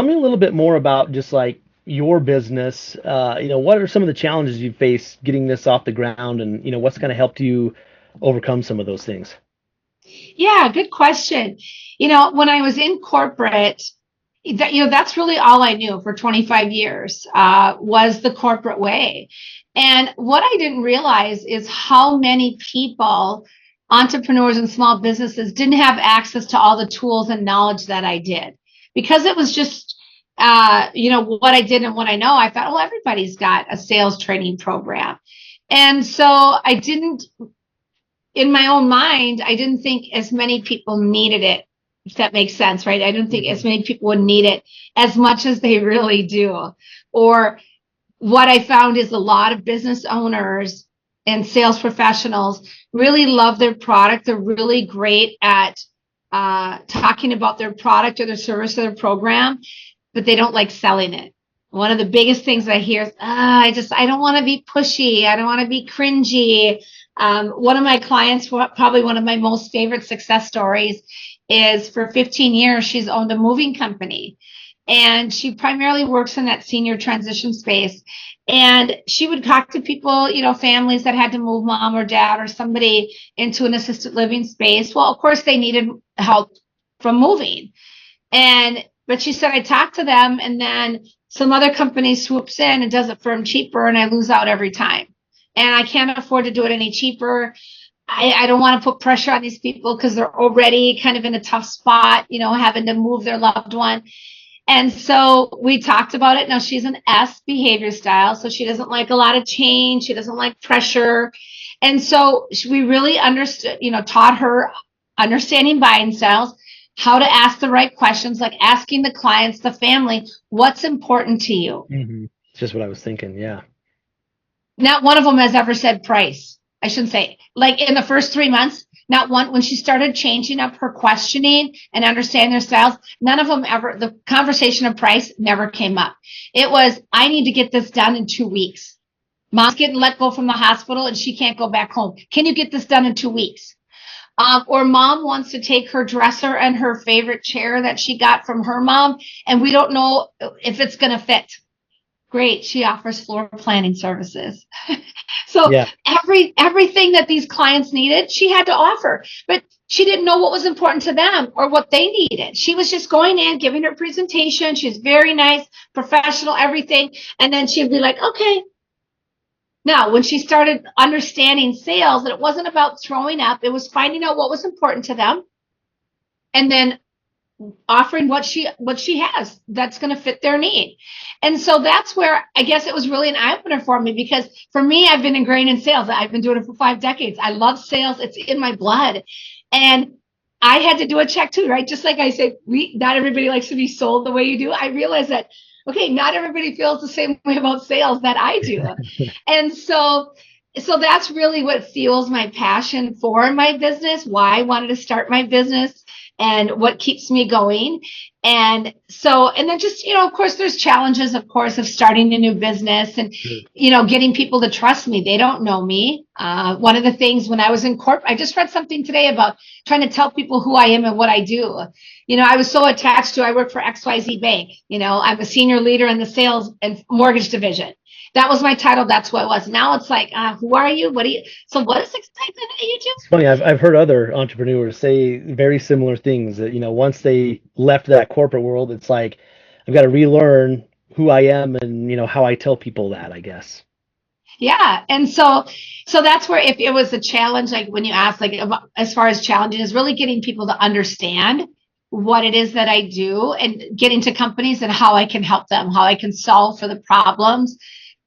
me a little bit more about just like your business. What are some of the challenges you face getting this off the ground, and what's kind of helped you overcome some of those things? Yeah, good question. When I was in corporate, that's really all I knew for 25 years, was the corporate way. And what I didn't realize is how many people, entrepreneurs and small businesses, didn't have access to all the tools and knowledge that I did. Because it was just, what I did and what I know, I thought, well, everybody's got a sales training program. And so I didn't, in my own mind, I didn't think as many people needed it, if that makes sense, right? I don't think as many people would need it as much as they really do. Or what I found is a lot of business owners and sales professionals really love their product. They're really great at talking about their product or their service or their program, but they don't like selling it. One of the biggest things I hear is, I don't want to be pushy. I don't want to be cringy. One of my clients, probably one of my most favorite success stories, is for 15 years, she's owned a moving company. And she primarily works in that senior transition space. And she would talk to people, families that had to move mom or dad or somebody into an assisted living space. Well, of course, they needed help from moving. But she said, I talk to them and then some other company swoops in and does it for them cheaper, and I lose out every time. And I can't afford to do it any cheaper. I don't want to put pressure on these people because they're already kind of in a tough spot, having to move their loved one. And so we talked about it. Now she's an S behavior style, so she doesn't like a lot of change. She doesn't like pressure. And so we really understood, taught her understanding buying styles, how to ask the right questions, like asking the clients, the family, what's important to you? Mm-hmm. It's just what I was thinking. Yeah. Not one of them has ever said price. I shouldn't say, like in the first 3 months, not one, when she started changing up her questioning and understanding their styles, none of them ever, the conversation of price never came up. It was, I need to get this done in 2 weeks. Mom's getting let go from the hospital and she can't go back home. Can you get this done in 2 weeks? Or mom wants to take her dresser and her favorite chair that she got from her mom, and we don't know if it's going to fit. Great. She offers floor planning services. So Yeah. everything that these clients needed, she had to offer, but she didn't know what was important to them or what they needed. She was just going in, giving her presentation. She's very nice, professional, everything. And then she'd be like, okay. Now, when she started understanding sales, and it wasn't about throwing up, it was finding out what was important to them and then offering what she has that's going to fit their need. And so that's where I guess it was really an eye-opener for me, because for me, I've been ingrained in sales. I've been doing it for 5 decades. I love sales. It's in my blood. And I had to do a check too, right? Just like I said, not everybody likes to be sold the way you do. I realized that, okay, not everybody feels the same way about sales that I do. And so that's really what fuels my passion for my business, why I wanted to start my business, and what keeps me going. And then just, of course, there's challenges, of course, of starting a new business and, getting people to trust me. They don't know me. One of the things when I was in corporate, I just read something today about trying to tell people who I am and what I do. I was so attached to, I work for XYZ Bank. I'm a senior leader in the sales and mortgage division. That was my title. That's what it was. Now it's like, who are you? So what is excitement that you do? It's funny. I've heard other entrepreneurs say very similar things that, once they left that corporate world, it's like, I've got to relearn who I am and, how I tell people that, I guess. Yeah. And so that's where, if it was a challenge, like when you ask, like, as far as challenges, is really getting people to understand what it is that I do and getting to companies and how I can help them, how I can solve for the problems,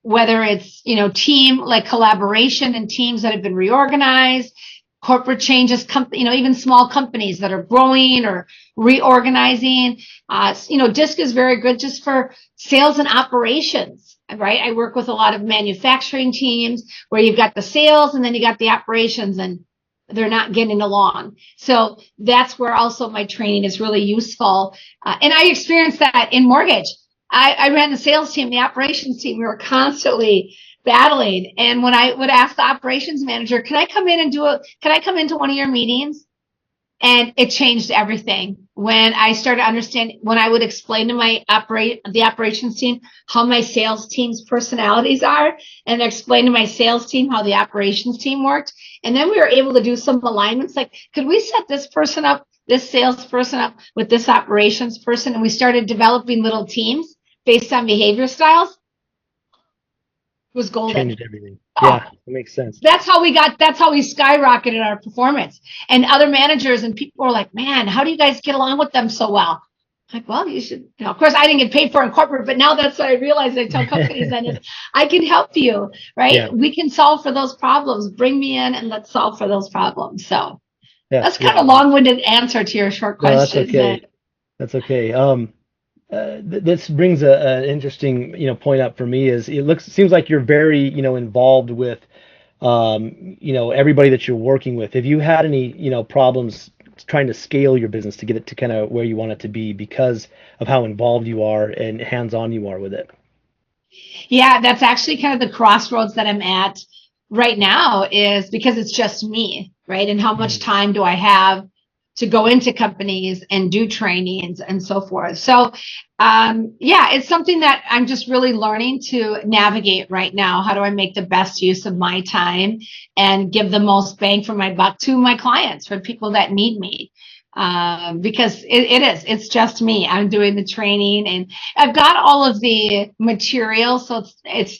whether it's, team, like collaboration and teams that have been reorganized, corporate changes, even small companies that are growing or reorganizing. DISC is very good just for sales and operations. right? I work with a lot of manufacturing teams where you've got the sales and then you got the operations, and they're not getting along. So that's where also my training is really useful. And I experienced that in mortgage. I ran the sales team, the operations team. We were constantly battling. And when I would ask the operations manager, can I come into one of your meetings? And it changed everything when I started understanding, when I would explain to the operations team how my sales team's personalities are, and explain to my sales team how the operations team worked. And then we were able to do some alignments, like, could we set this person up, this salesperson up with this operations person? And we started developing little teams based on behavior styles. It was golden. Changed everything. Yeah, that makes sense. That's how we skyrocketed our performance. And other managers and people were like, man, how do you guys get along with them so well? I'm like, well, you should, of course I didn't get paid for in corporate, but now that's what I realize. I tell companies that is, I can help you, right? Yeah. We can solve for those problems. Bring me in and let's solve for those problems. So that's kind of a long-winded answer to your short question. No, that's okay. This brings an interesting, point up for me. Is seems like you're very, involved with, everybody that you're working with. Have you had any, problems trying to scale your business to get it to kind of where you want it to be because of how involved you are and hands-on you are with it? Yeah, that's actually kind of the crossroads that I'm at right now, is because it's just me, right? And how much time do I have to go into companies and do trainings and so forth. So, it's something that I'm just really learning to navigate right now. How do I make the best use of my time and give the most bang for my buck to my clients, for people that need me? Because it's just me. I'm doing the training and I've got all of the material. So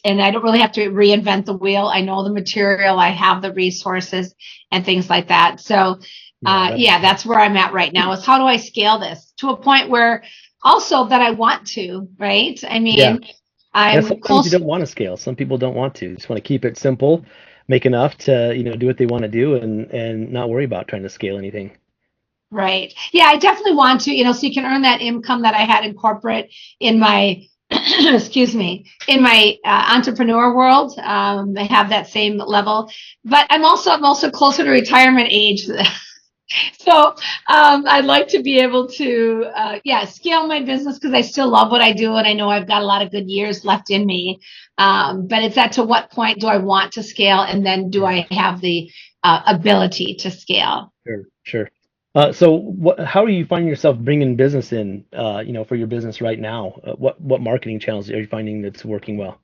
and I don't really have to reinvent the wheel. I know the material, I have the resources and things like that. So, that's where I'm at right now, is how do I scale this to a point where also that I want to, right? I mean, sometimes you don't want to scale. Some people don't want to. Just want to keep it simple, make enough to, do what they want to do and not worry about trying to scale anything. Right. Yeah, I definitely want to, so you can earn that income that I had in corporate in my, in my entrepreneur world. I have that same level, but I'm also closer to retirement age. So I'd like to be able to, scale my business, because I still love what I do. And I know I've got a lot of good years left in me. But it's to what point do I want to scale? And then do I have the ability to scale? Sure. So how are you finding yourself bringing business in, for your business right now? What marketing channels are you finding that's working well?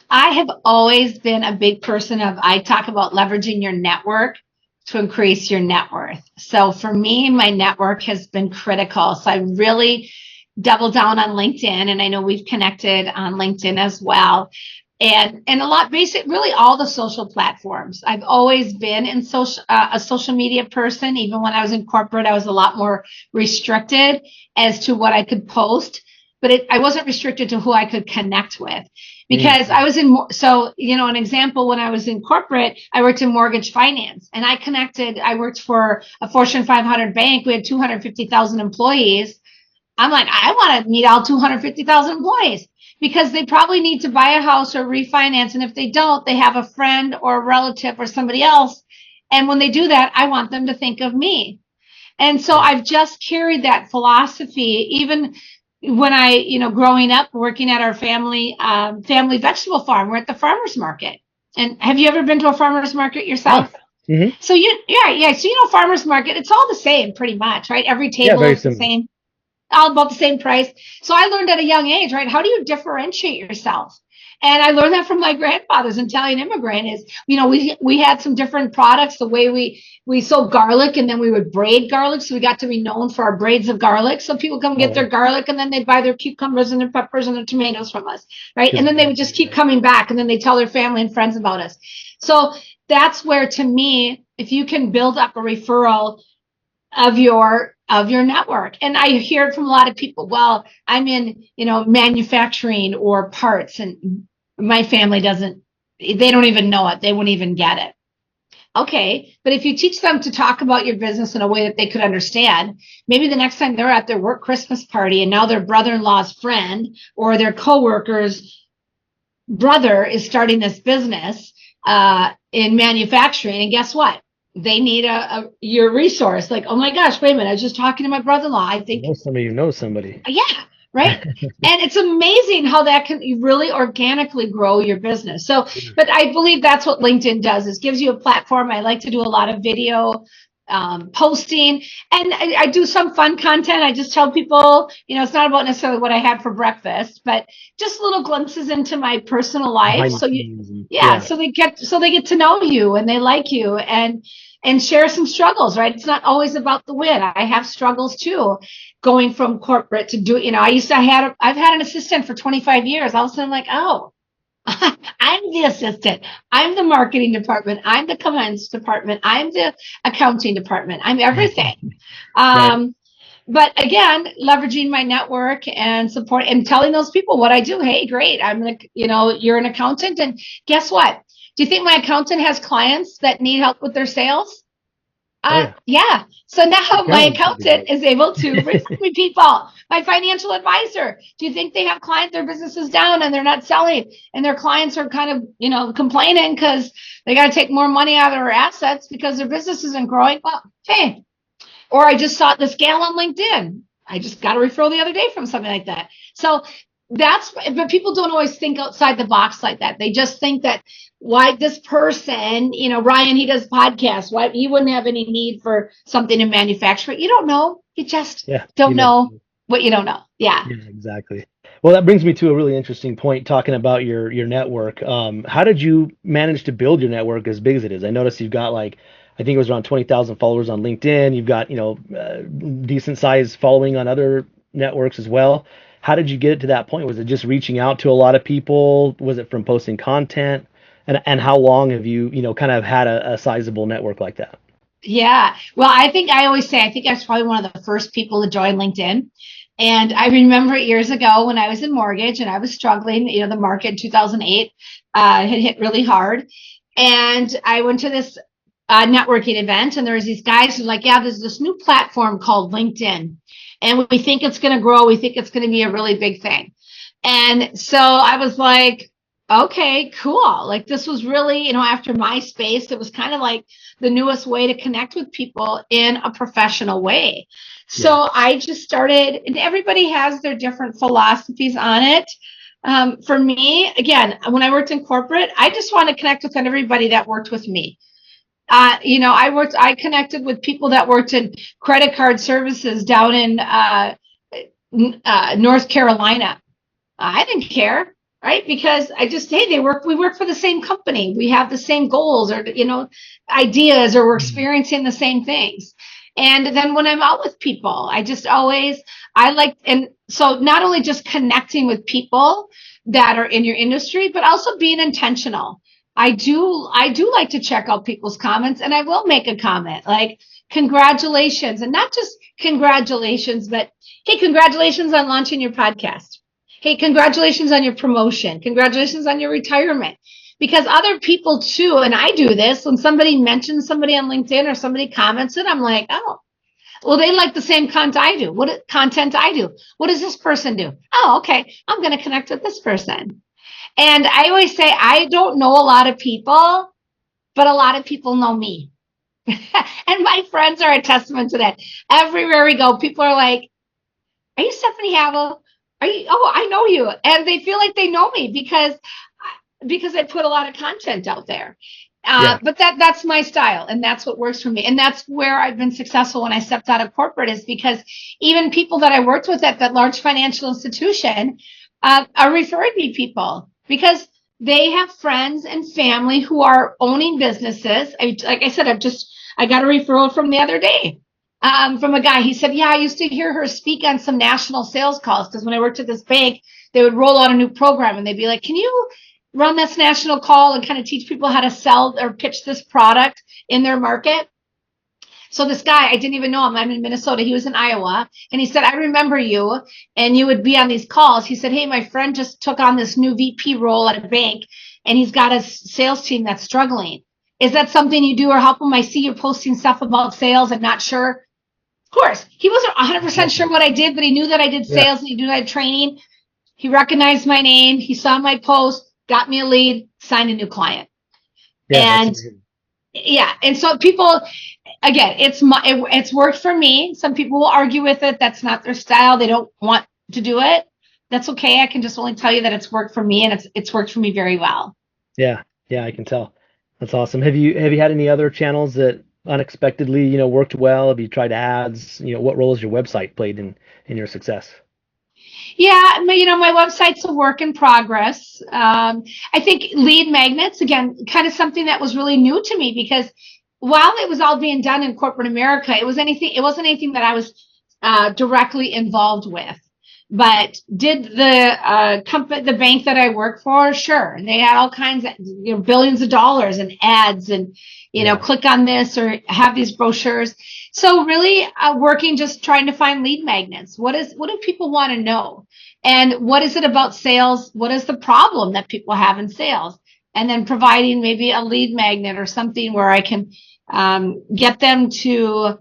I have always been a big person I talk about leveraging your network to increase your net worth. So for me, my network has been critical. So I really double down on LinkedIn, and I know we've connected on LinkedIn as well. And a lot, really all the social platforms. I've always been a social media person. Even when I was in corporate, I was a lot more restricted as to what I could post, but I wasn't restricted to who I could connect with. Because I was an example, when I was in corporate, I worked in mortgage finance, and I worked for a Fortune 500 bank. We had 250,000 employees. I'm like, I want to meet all 250,000 employees, because they probably need to buy a house or refinance. And if they don't, they have a friend or a relative or somebody else. And when they do that, I want them to think of me. And so I've just carried that philosophy, even when growing up, working at our family vegetable farm. We're at the farmer's market. And have you ever been to a farmer's market yourself? Mm-hmm. So So farmer's market, it's all the same pretty much, right? Every table is the same, all about the same price. So I learned at a young age, right? How do you differentiate yourself? And I learned that from my grandfather's Italian immigrant. Is, we had some different products, the way we sold garlic, and then we would braid garlic. So we got to be known for our braids of garlic. So people come get their garlic, and then they'd buy their cucumbers and their peppers and their tomatoes from us, right? And then they would just keep coming back, and then they tell their family and friends about us. So that's where, to me, if you can build up a referral of your network. And I hear it from a lot of people. Well, I'm in, manufacturing or parts, and my family they don't even know it. They won't even get it. Okay. But if you teach them to talk about your business in a way that they could understand, maybe the next time they're at their work Christmas party, and now their brother-in-law's friend or their coworkers brother is starting this business in manufacturing, and guess what? They need your resource. Like, oh my gosh, wait a minute! I was just talking to my brother-in-law. I think You know somebody. yeah, right. And it's amazing how that can really organically grow your business. So, but I believe that's what LinkedIn does, is gives you a platform. I like to do a lot of video posting, and I do some fun content. I just tell people, it's not about necessarily what I had for breakfast, but just little glimpses into my personal life. So so they get to know you and they like you, and share some struggles, right? It's not always about the win. I have struggles too, going from corporate to I've had an assistant for 25 years. All of a sudden I'm like, oh, I'm the assistant. I'm the marketing department. I'm the compliance department. I'm the accounting department. I'm everything. Right. But again, leveraging my network and support and telling those people what I do. Hey, great. You're an accountant, and guess what? Do you think my accountant has clients that need help with their sales? Yeah. So now my accountant is able to refer me people. My financial advisor. Do you think they have clients, their business is down and they're not selling, and their clients are kind of, complaining because they got to take more money out of their assets because their business isn't growing? Well, hey, or I just saw this gal on LinkedIn. I just got a referral the other day from something like that. So but people don't always think outside the box like that. They just think that why this person, Ryan, he does podcasts. Why he wouldn't have any need for something in manufacturing? You don't know. You just don't know what you don't know. Yeah, exactly. Well, that brings me to a really interesting point, talking about your network. How did you manage to build your network as big as it is? I noticed you've got I think it was around 20,000 followers on LinkedIn. You've got, decent sized following on other networks as well. How did you get it to that point? Was it just reaching out to a lot of people? Was it from posting content? And how long have you, kind of had a sizable network like that? Yeah. Well, I think I always say, I think I was probably one of the first people to join LinkedIn. And I remember years ago when I was in mortgage and I was struggling, the market in 2008 had hit really hard. And I went to this networking event, and there was these guys who were like, yeah, there's this new platform called LinkedIn, and we think it's going to grow. We think it's going to be a really big thing. And so I was like, okay, cool. Like, this was really, after MySpace, it was kind of like the newest way to connect with people in a professional way. So I just started, and everybody has their different philosophies on it. For me, again, when I worked in corporate, I just want to connect with everybody that worked with me. I connected with people that worked in credit card services down in North Carolina. I didn't care, right? Because we work for the same company. We have the same goals or, ideas, or we're experiencing the same things. And then when I'm out with people, and so not only just connecting with people that are in your industry, but also being intentional. I do like to check out people's comments, and I will make a comment like, congratulations, and not just congratulations, but hey, congratulations on launching your podcast. Hey, congratulations on your promotion. Congratulations on your retirement. Because other people too, and I do this, when somebody mentions somebody on LinkedIn or somebody comments it, I'm like, oh, well, they like the same content I do. What does this person do? Oh, okay, I'm going to connect with this person. And I always say, I don't know a lot of people, but a lot of people know me. And my friends are a testament to that. Everywhere we go, people are like, are you Stefani Havel? Oh, I know you. And they feel like they know me because I put a lot of content out there. But that's my style, and that's what works for me. And that's where I've been successful when I stepped out of corporate, is because even people that I worked with at that large financial institution are referring me people because they have friends and family who are owning businesses. Like I said, I got a referral from the other day. From a guy. He said, yeah, I used to hear her speak on some national sales calls, because when I worked at this bank, they would roll out a new program and they'd be like, can you run this national call and kind of teach people how to sell or pitch this product in their market? So this guy, I didn't even know him. I'm in Minnesota. He was in Iowa. And he said, I remember you, and you would be on these calls. He said, hey, my friend just took on this new VP role at a bank, and he's got a sales team that's struggling. Is that something you do or help him? I see you're posting stuff about sales. I'm not sure. Of course, he wasn't 100% sure what I did, but he knew that I did sales and he knew I had training. He recognized my name. He saw my post. got me a lead, signed a new client. Yeah, And yeah, and so people, again, it's worked for me. Some people will argue with it. That's not their style. They don't want to do it. That's okay. I can just only tell you that it's worked for me, and it's worked for me very well. yeah, yeah, I can tell. That's awesome. Have you had any other channels that unexpectedly, worked well? Have you tried ads? What role has your website played in your success? Yeah, my website's a work in progress. I think lead magnets, again, kind of something that was really new to me, because while it was all being done in corporate America, it wasn't anything that I was directly involved with. But did the company, the bank that I work for? Sure, they had all kinds of billions of dollars in ads, and Yeah. click on this or have these brochures. So really, working, just trying to find lead magnets. What do people want to know, and what is it about sales? What is the problem that people have in sales? And then providing maybe a lead magnet or something where I can get them to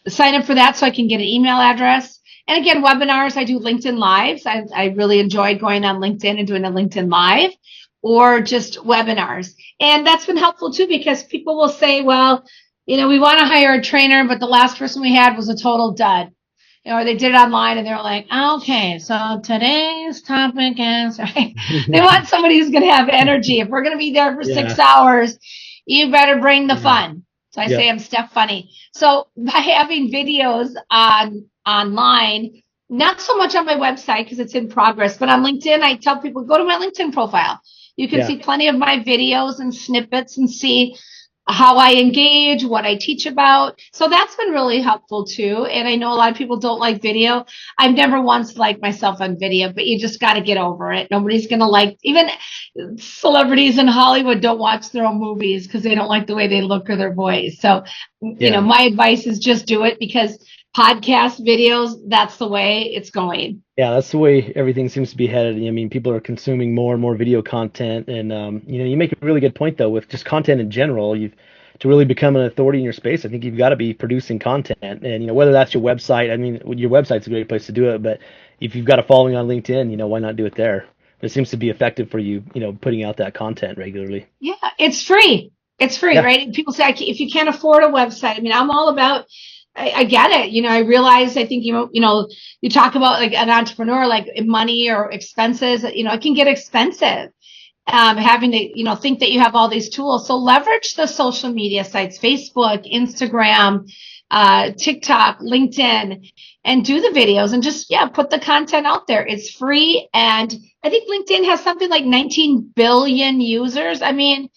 sign up for that, so I can get an email address. And again, webinars, I do LinkedIn Lives. I really enjoyed going on LinkedIn and doing a LinkedIn Live, or just webinars. And that's been helpful too, because people will say, well, we want to hire a trainer, but the last person we had was a total dud. Or they did it online and they're like, okay, so today's topic is, right? They want somebody who's going to have energy. If we're going to be there for 6 hours, you better bring the fun. So I say I'm Stefani. So by having videos online, not so much on my website because it's in progress, but on LinkedIn, I tell people, go to my LinkedIn profile. You can see plenty of my videos and snippets and see how I engage, what I teach about. So that's been really helpful too. And I know a lot of people don't like video. I've never once liked myself on video, but you just got to get over it. Nobody's going to like, even celebrities in Hollywood don't watch their own movies because they don't like the way they look or their voice. So, my advice is just do it, because podcast videos, that's the way it's going. Yeah, that's the way everything seems to be headed. I mean, people are consuming more and more video content, and you make a really good point though, with just content in general. To really become an authority in your space, I think you've got to be producing content, and whether that's your website. I mean, your website's a great place to do it, but if you've got a following on LinkedIn, why not do it there? It seems to be effective for you, putting out that content regularly. Yeah, it's free. It's free, right? People say, if you can't afford a website, I mean, I'm all about. I get it. I realize, I think, you talk about like an entrepreneur, like money or expenses, it can get expensive, having to, think that you have all these tools. So leverage the social media sites, Facebook, Instagram, TikTok, LinkedIn, and do the videos and just, put the content out there. It's free. And I think LinkedIn has something like 19 billion users. I mean,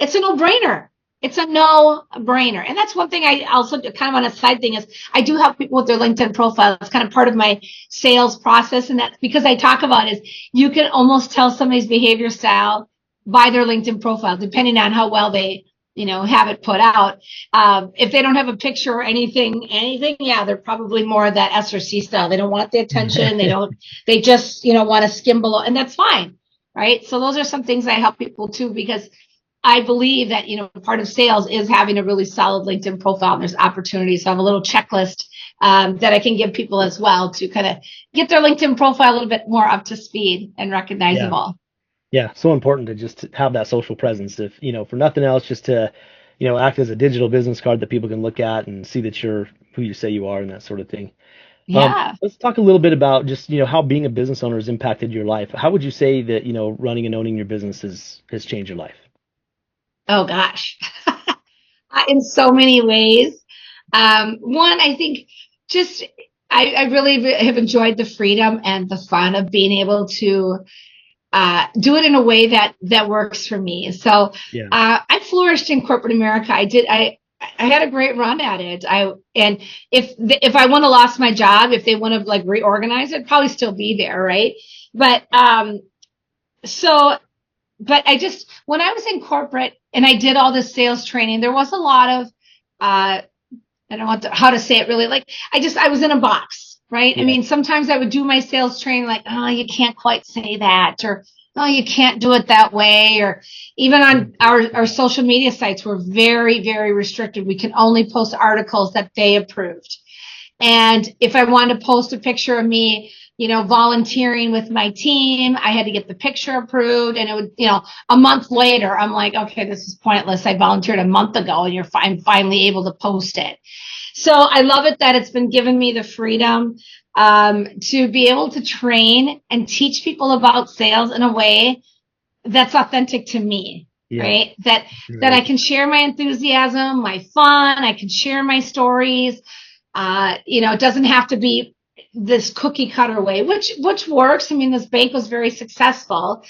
it's a no-brainer. It's a no-brainer. And that's one thing I also, kind of on a side thing, is I do help people with their LinkedIn profile. It's kind of part of my sales process. And that's because I talk about is you can almost tell somebody's behavior style by their LinkedIn profile, depending on how well they, have it put out. If they don't have a picture or anything, they're probably more of that S or C style. They don't want the attention. They just, want to skim below, and that's fine. Right. So those are some things I help people too, because I believe that, part of sales is having a really solid LinkedIn profile, and there's opportunities. So I have a little checklist that I can give people as well to kind of get their LinkedIn profile a little bit more up to speed and recognizable. Yeah, so important to just have that social presence. If, for nothing else, just to, act as a digital business card that people can look at and see that you're who you say you are and that sort of thing. Yeah. Let's talk a little bit about just, how being a business owner has impacted your life. How would you say that, running and owning your business has changed your life? Oh gosh, in so many ways. One, I think just I really have enjoyed the freedom and the fun of being able to do it in a way that works for me. So I flourished in corporate America. I had a great run at it. And if I wouldn't have lost my job, if they wouldn't have like reorganized, I'd probably still be there, right? But but when I was in corporate and I did all this sales training, there was a lot of, I don't know how to say it really. Like, I was in a box, right? Yeah. I mean, sometimes I would do my sales training like, oh, you can't quite say that, or, oh, you can't do it that way. Or even on our social media sites, we're very, very restricted. We can only post articles that they approved. And if I wanted to post a picture of me volunteering with my team. I had to get the picture approved, and it would, a month later, I'm like, okay, this is pointless. I volunteered a month ago, and I'm finally able to post it. So I love it that it's been given me the freedom to be able to train and teach people about sales in a way that's authentic to me. Yeah. Right. That I can share my enthusiasm, my fun. I can share my stories. It doesn't have to be this cookie cutter way, which works. I mean, this bank was very successful,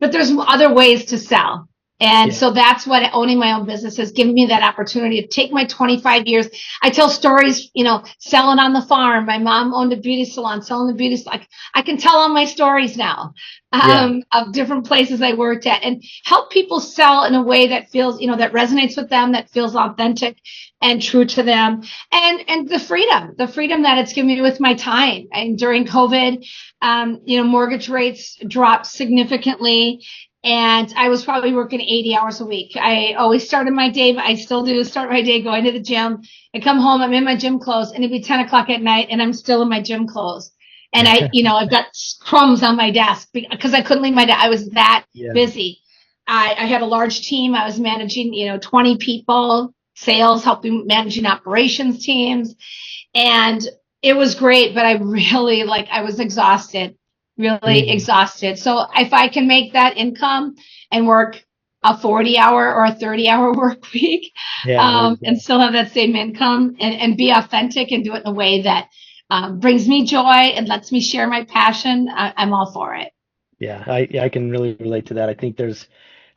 but there's other ways to sell. And so that's what owning my own business has given me, that opportunity to take my 25 years. I tell stories, selling on the farm. My mom owned a beauty salon, selling the beauty salon. I can tell all my stories now of different places I worked at, and help people sell in a way that feels, that resonates with them, that feels authentic and true to them. And the freedom that it's given me with my time. And during COVID, mortgage rates dropped significantly. And I was probably working 80 hours a week. I always started my day, but I still do start my day going to the gym. I come home, I'm in my gym clothes, and it'd be 10 o'clock at night, and I'm still in my gym clothes. And I've got crumbs on my desk because I couldn't leave my desk. I was that busy. I had a large team. I was managing, 20 people, sales, helping managing operations teams. And it was great, but I really, I was exhausted. Really exhausted. So if I can make that income and work a 40-hour or a 30-hour work week, and still have that same income and be authentic and do it in a way that brings me joy and lets me share my passion, I'm all for it. Yeah, I can really relate to that. I think there's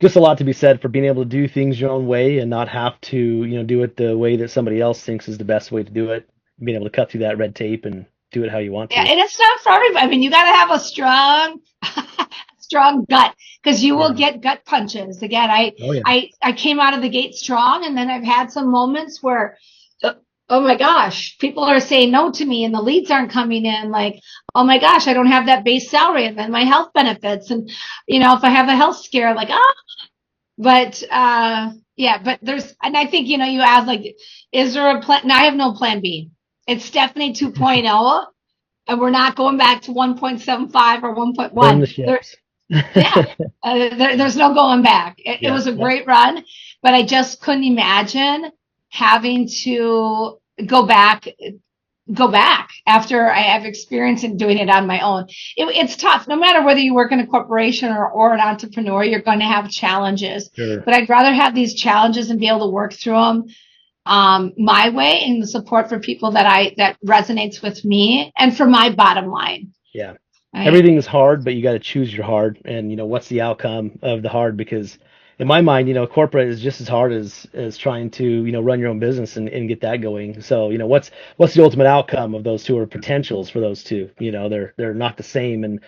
just a lot to be said for being able to do things your own way and not have to, do it the way that somebody else thinks is the best way to do it. Being able to cut through that red tape and do it how you want to. Yeah, and it's not for everybody. I mean, you got to have a strong gut, because you will get gut punches. Again, I came out of the gate strong, and then I've had some moments where, oh my gosh, people are saying no to me, and the leads aren't coming in. Like, oh my gosh, I don't have that base salary, and then my health benefits, and if I have a health scare, like but but there's, and I think you asked, like, is there a plan? No, I have no plan B. It's Stephanie 2.0, and we're not going back to 1.75 or 1.1. There's no going back. It was a great run, but I just couldn't imagine having to go back after I have experience in doing it on my own. It's tough. No matter whether you work in a corporation or an entrepreneur, you're going to have challenges. Sure. But I'd rather have these challenges and be able to work through them my way, and the support for people that resonates with me and for my bottom line. Yeah. Right? Everything is hard, but you got to choose your hard, and what's the outcome of the hard, because in my mind, corporate is just as hard as trying to, run your own business and get that going. So, what's the ultimate outcome of those two, or potentials for those two? They're not the same, and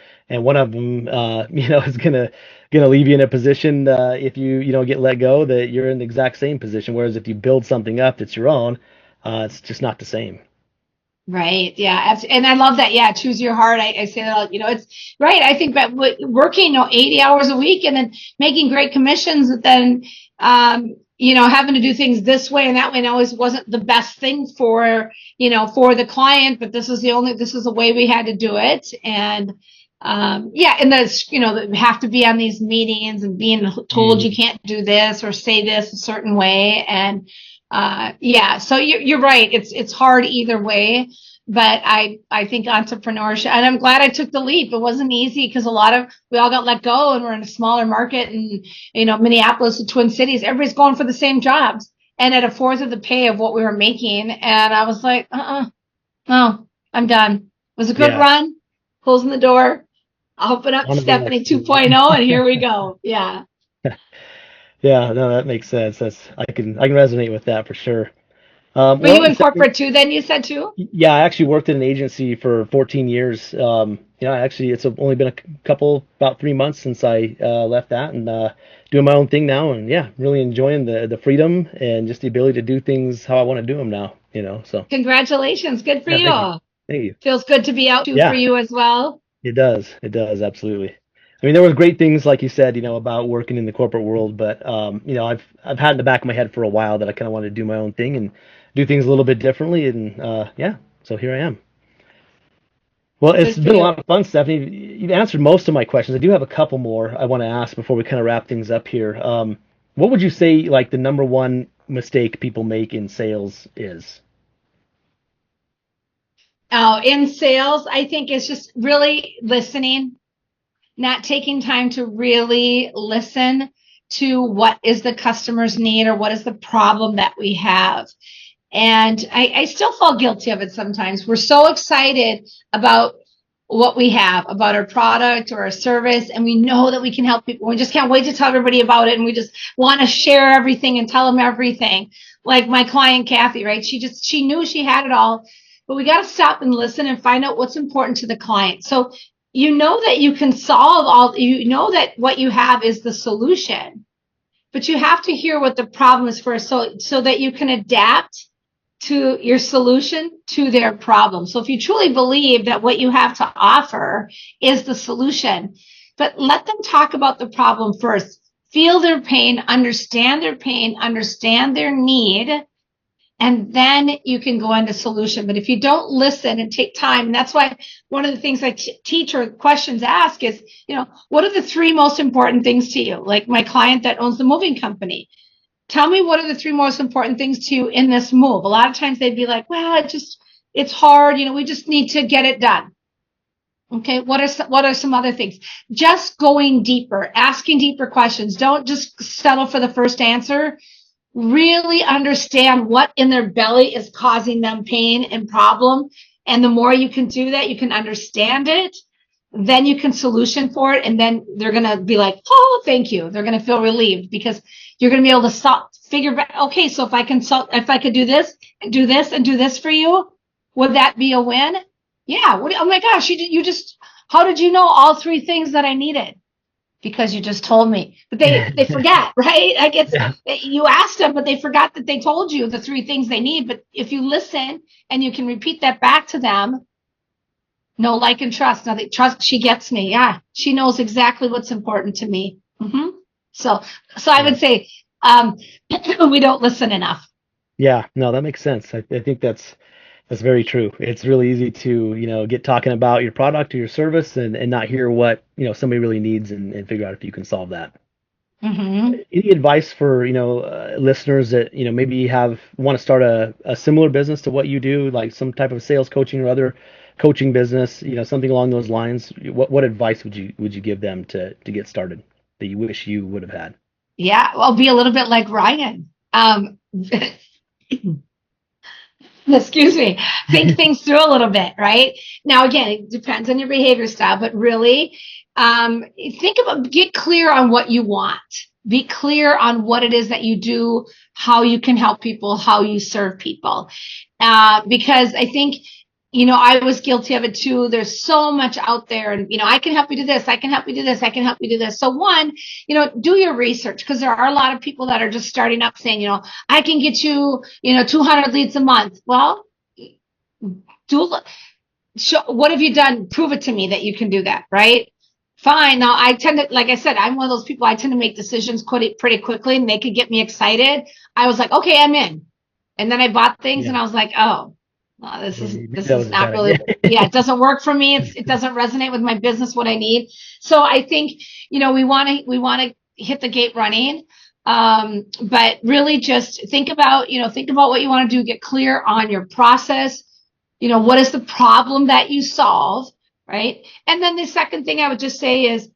one of them, is gonna leave you in a position if you get let go, that you're in the exact same position. Whereas if you build something up that's your own, it's just not the same. Right. Yeah. And I love that. Yeah. Choose your heart. I say that, it's right. I think that working, 80 hours a week and then making great commissions, but then, having to do things this way and that way, and always wasn't the best thing for the client, but this is the way we had to do it. And, and we have to be on these meetings and being told you can't do this or say this a certain way. And, so you're right. It's hard either way, but I think entrepreneurship, and I'm glad I took the leap. It wasn't easy, because we all got let go, and we're in a smaller market, and, Minneapolis, the Twin Cities, everybody's going for the same jobs and at a fourth of the pay of what we were making. And I was like, no, I'm done. It was a good run, closing the door. I'll open up Stephanie 2.0, and here we go. Yeah. Yeah, no, that makes sense. I can resonate with that for sure. Were you in corporate too, then, you said too? Yeah, I actually worked in an agency for 14 years. Actually, it's only been about 3 months since I left that, and doing my own thing now, and really enjoying the freedom and just the ability to do things how I want to do them now. So congratulations, good for you. Thank you. Feels good to be out too for you as well. It does, absolutely. I mean, there were great things, like you said, about working in the corporate world, but I've had in the back of my head for a while that I kind of wanted to do my own thing and do things a little bit differently, and so here I am. Well, it's Good for been a you. lot of fun, Stephanie. You've answered most of my questions. I do have a couple more I want to ask before we kind of wrap things up here. What would you say like the number one mistake people make in sales is? In sales, I think it's just really listening, not taking time to really listen to what is the customer's need or what is the problem that we have. And I still fall guilty of it sometimes. We're so excited about what we have, about our product or our service, and we know that we can help people. We just can't wait to tell everybody about it, and we just want to share everything and tell them everything. Like my client Kathy, right? She knew she had it all, but we got to stop and listen and find out what's important to the client. So you know that you can solve all, you know that what you have is the solution, but you have to hear what the problem is first, so that you can adapt to your solution to their problem. So if you truly believe that what you have to offer is the solution, but let them talk about the problem first. Feel their pain, understand their need, and then you can go into solution. But if you don't listen and take time, and that's why one of the things I teach or questions ask is, what are the three most important things to you? Like my client that owns the moving company. Tell me what are the three most important things to you in this move? A lot of times they'd be like, well, it's hard. We just need to get it done. Okay. What are some other things? Just going deeper, asking deeper questions. Don't just settle for the first answer. Really understand what in their belly is causing them pain and problem. And the more you can do that, you can understand it. Then you can solution for it. And then they're going to be like, oh, thank you. They're going to feel relieved because you're going to be able to figure out, okay, so if I could do this and do this and do this for you, would that be a win? Yeah. Oh my gosh, how did you know all three things that I needed? Because you just told me. But they forget, right? Like you asked them, but they forgot that they told you the three things they need. But if you listen and you can repeat that back to them, know, like, and trust. Now they trust, she gets me. Yeah. She knows exactly what's important to me. So I would say, we don't listen enough. Yeah, no, that makes sense. I think that's very true. It's really easy to, get talking about your product or your service and not hear what, somebody really needs and figure out if you can solve that. Any advice for, listeners that, maybe want to start a similar business to what you do, like some type of sales coaching or other coaching business, something along those lines? What advice would you give them to get started that you wish you would have had? Yeah, well, be a little bit like Ryan. Excuse me. Think things through a little bit, right? Now, again, it depends on your behavior style, but really, get clear on what you want. Be clear on what it is that you do, how you can help people, how you serve people. Because I think, I was guilty of it too. There's so much out there and, I can help you do this. I can help you do this. I can help you do this. So one, do your research because there are a lot of people that are just starting up saying, I can get you, 200 leads a month. Well, what have you done? Prove it to me that you can do that. Right. Fine. Now I tend to, like I said, I'm one of those people, I tend to make decisions pretty quickly and they could get me excited. I was like, okay, I'm in. And then I bought things and I was like, oh, well, this is not really, it doesn't work for me. It doesn't resonate with my business, what I need. So I think, we want to hit the gate running. But really just think about what you want to do, get clear on your process. What is the problem that you solve, right? And then the second thing I would just say is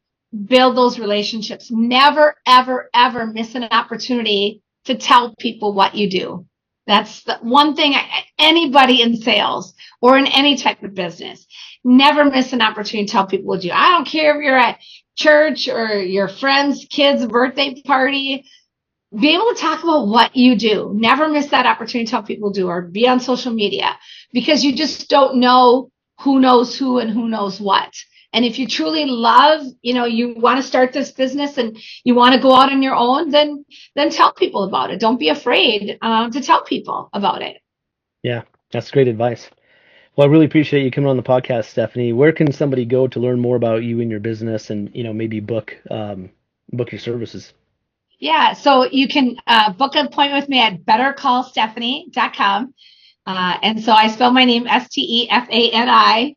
build those relationships. Never, ever, ever miss an opportunity to tell people what you do. That's the one thing anybody in sales or in any type of business, never miss an opportunity to tell people what you do. I don't care if you're at church or your friend's kid's birthday party. Be able to talk about what you do. Never miss that opportunity to tell people do or be on social media because you just don't know who knows who and who knows what. And if you truly love, you want to start this business and you want to go out on your own, then tell people about it. Don't be afraid to tell people about it. Yeah, that's great advice. Well, I really appreciate you coming on the podcast, Stephanie. Where can somebody go to learn more about you and your business and, maybe book your services? Yeah, so you can book an appointment with me at bettercallstephanie.com. And so I spell my name Stefani.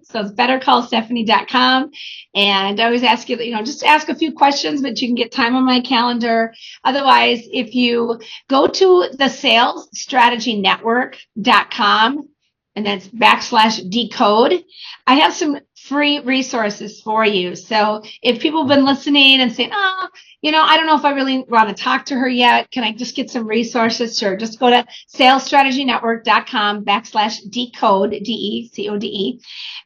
So it's bettercallstephanie.com. And I always ask you, just ask a few questions, but you can get time on my calendar. Otherwise, if you go to the salesstrategynetwork.com, and that's /decode, I have some free resources for you. So if people have been listening and saying, I don't know if I really want to talk to her yet, can I just get some resources? Sure. Just go to salesstrategynetwork.com /decode, DECODE,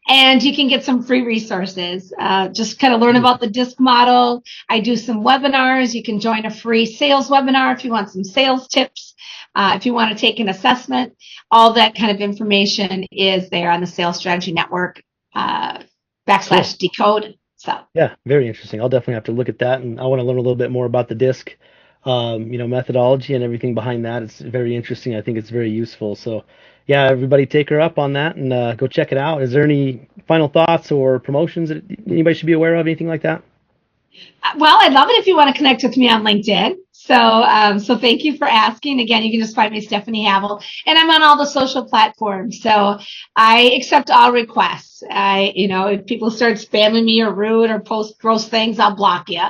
and you can get some free resources. Just kind of learn about the DISC model. I do some webinars. You can join a free sales webinar if you want some sales tips. If you want to take an assessment, all that kind of information is there on the Sales Strategy Network /Decode. So yeah, very interesting. I'll definitely have to look at that, and I want to learn a little bit more about the DISC, methodology and everything behind that. It's very interesting. I think it's very useful. So, yeah, everybody take her up on that and go check it out. Is there any final thoughts or promotions that anybody should be aware of? Anything like that? Well, I'd love it if you want to connect with me on LinkedIn. So thank you for asking. Again, you can just find me Stefani Havel, and I'm on all the social platforms. So I accept all requests. If people start spamming me or rude or post gross things, I'll block you.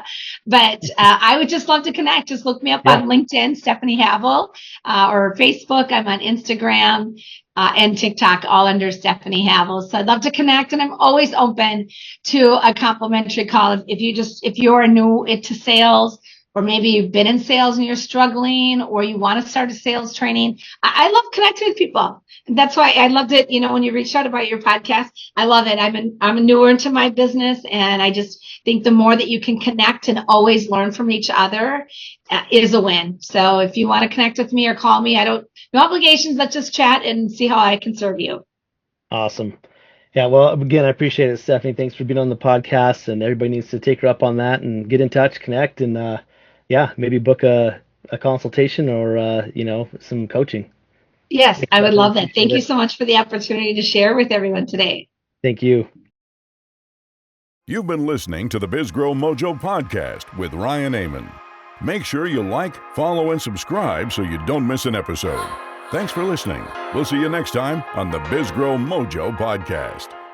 But I would just love to connect. Just look me up on LinkedIn, Stefani Havel, or Facebook. I'm on Instagram. And TikTok, all under Stefani Havel. So I'd love to connect, and I'm always open to a complimentary call. If you're new to sales, or maybe you've been in sales and you're struggling, or you want to start a sales training, I love connecting with people. And that's why I loved it. When you reached out about your podcast, I love it. I'm newer into my business, and I just think the more that you can connect and always learn from each other is a win. So if you want to connect with me or call me, no obligations. Let's just chat and see how I can serve you. Awesome. Yeah, well, again, I appreciate it, Stephanie. Thanks for being on the podcast, and everybody needs to take her up on that and get in touch, connect, and maybe book a consultation or some coaching. Yes, I would love that. Thank you so much for the opportunity to share with everyone today. Thank you. You've been listening to the BizGrowMojo podcast with Ryan Amon. Make sure you like, follow, and subscribe so you don't miss an episode. Thanks for listening. We'll see you next time on the BizGrowMojo podcast.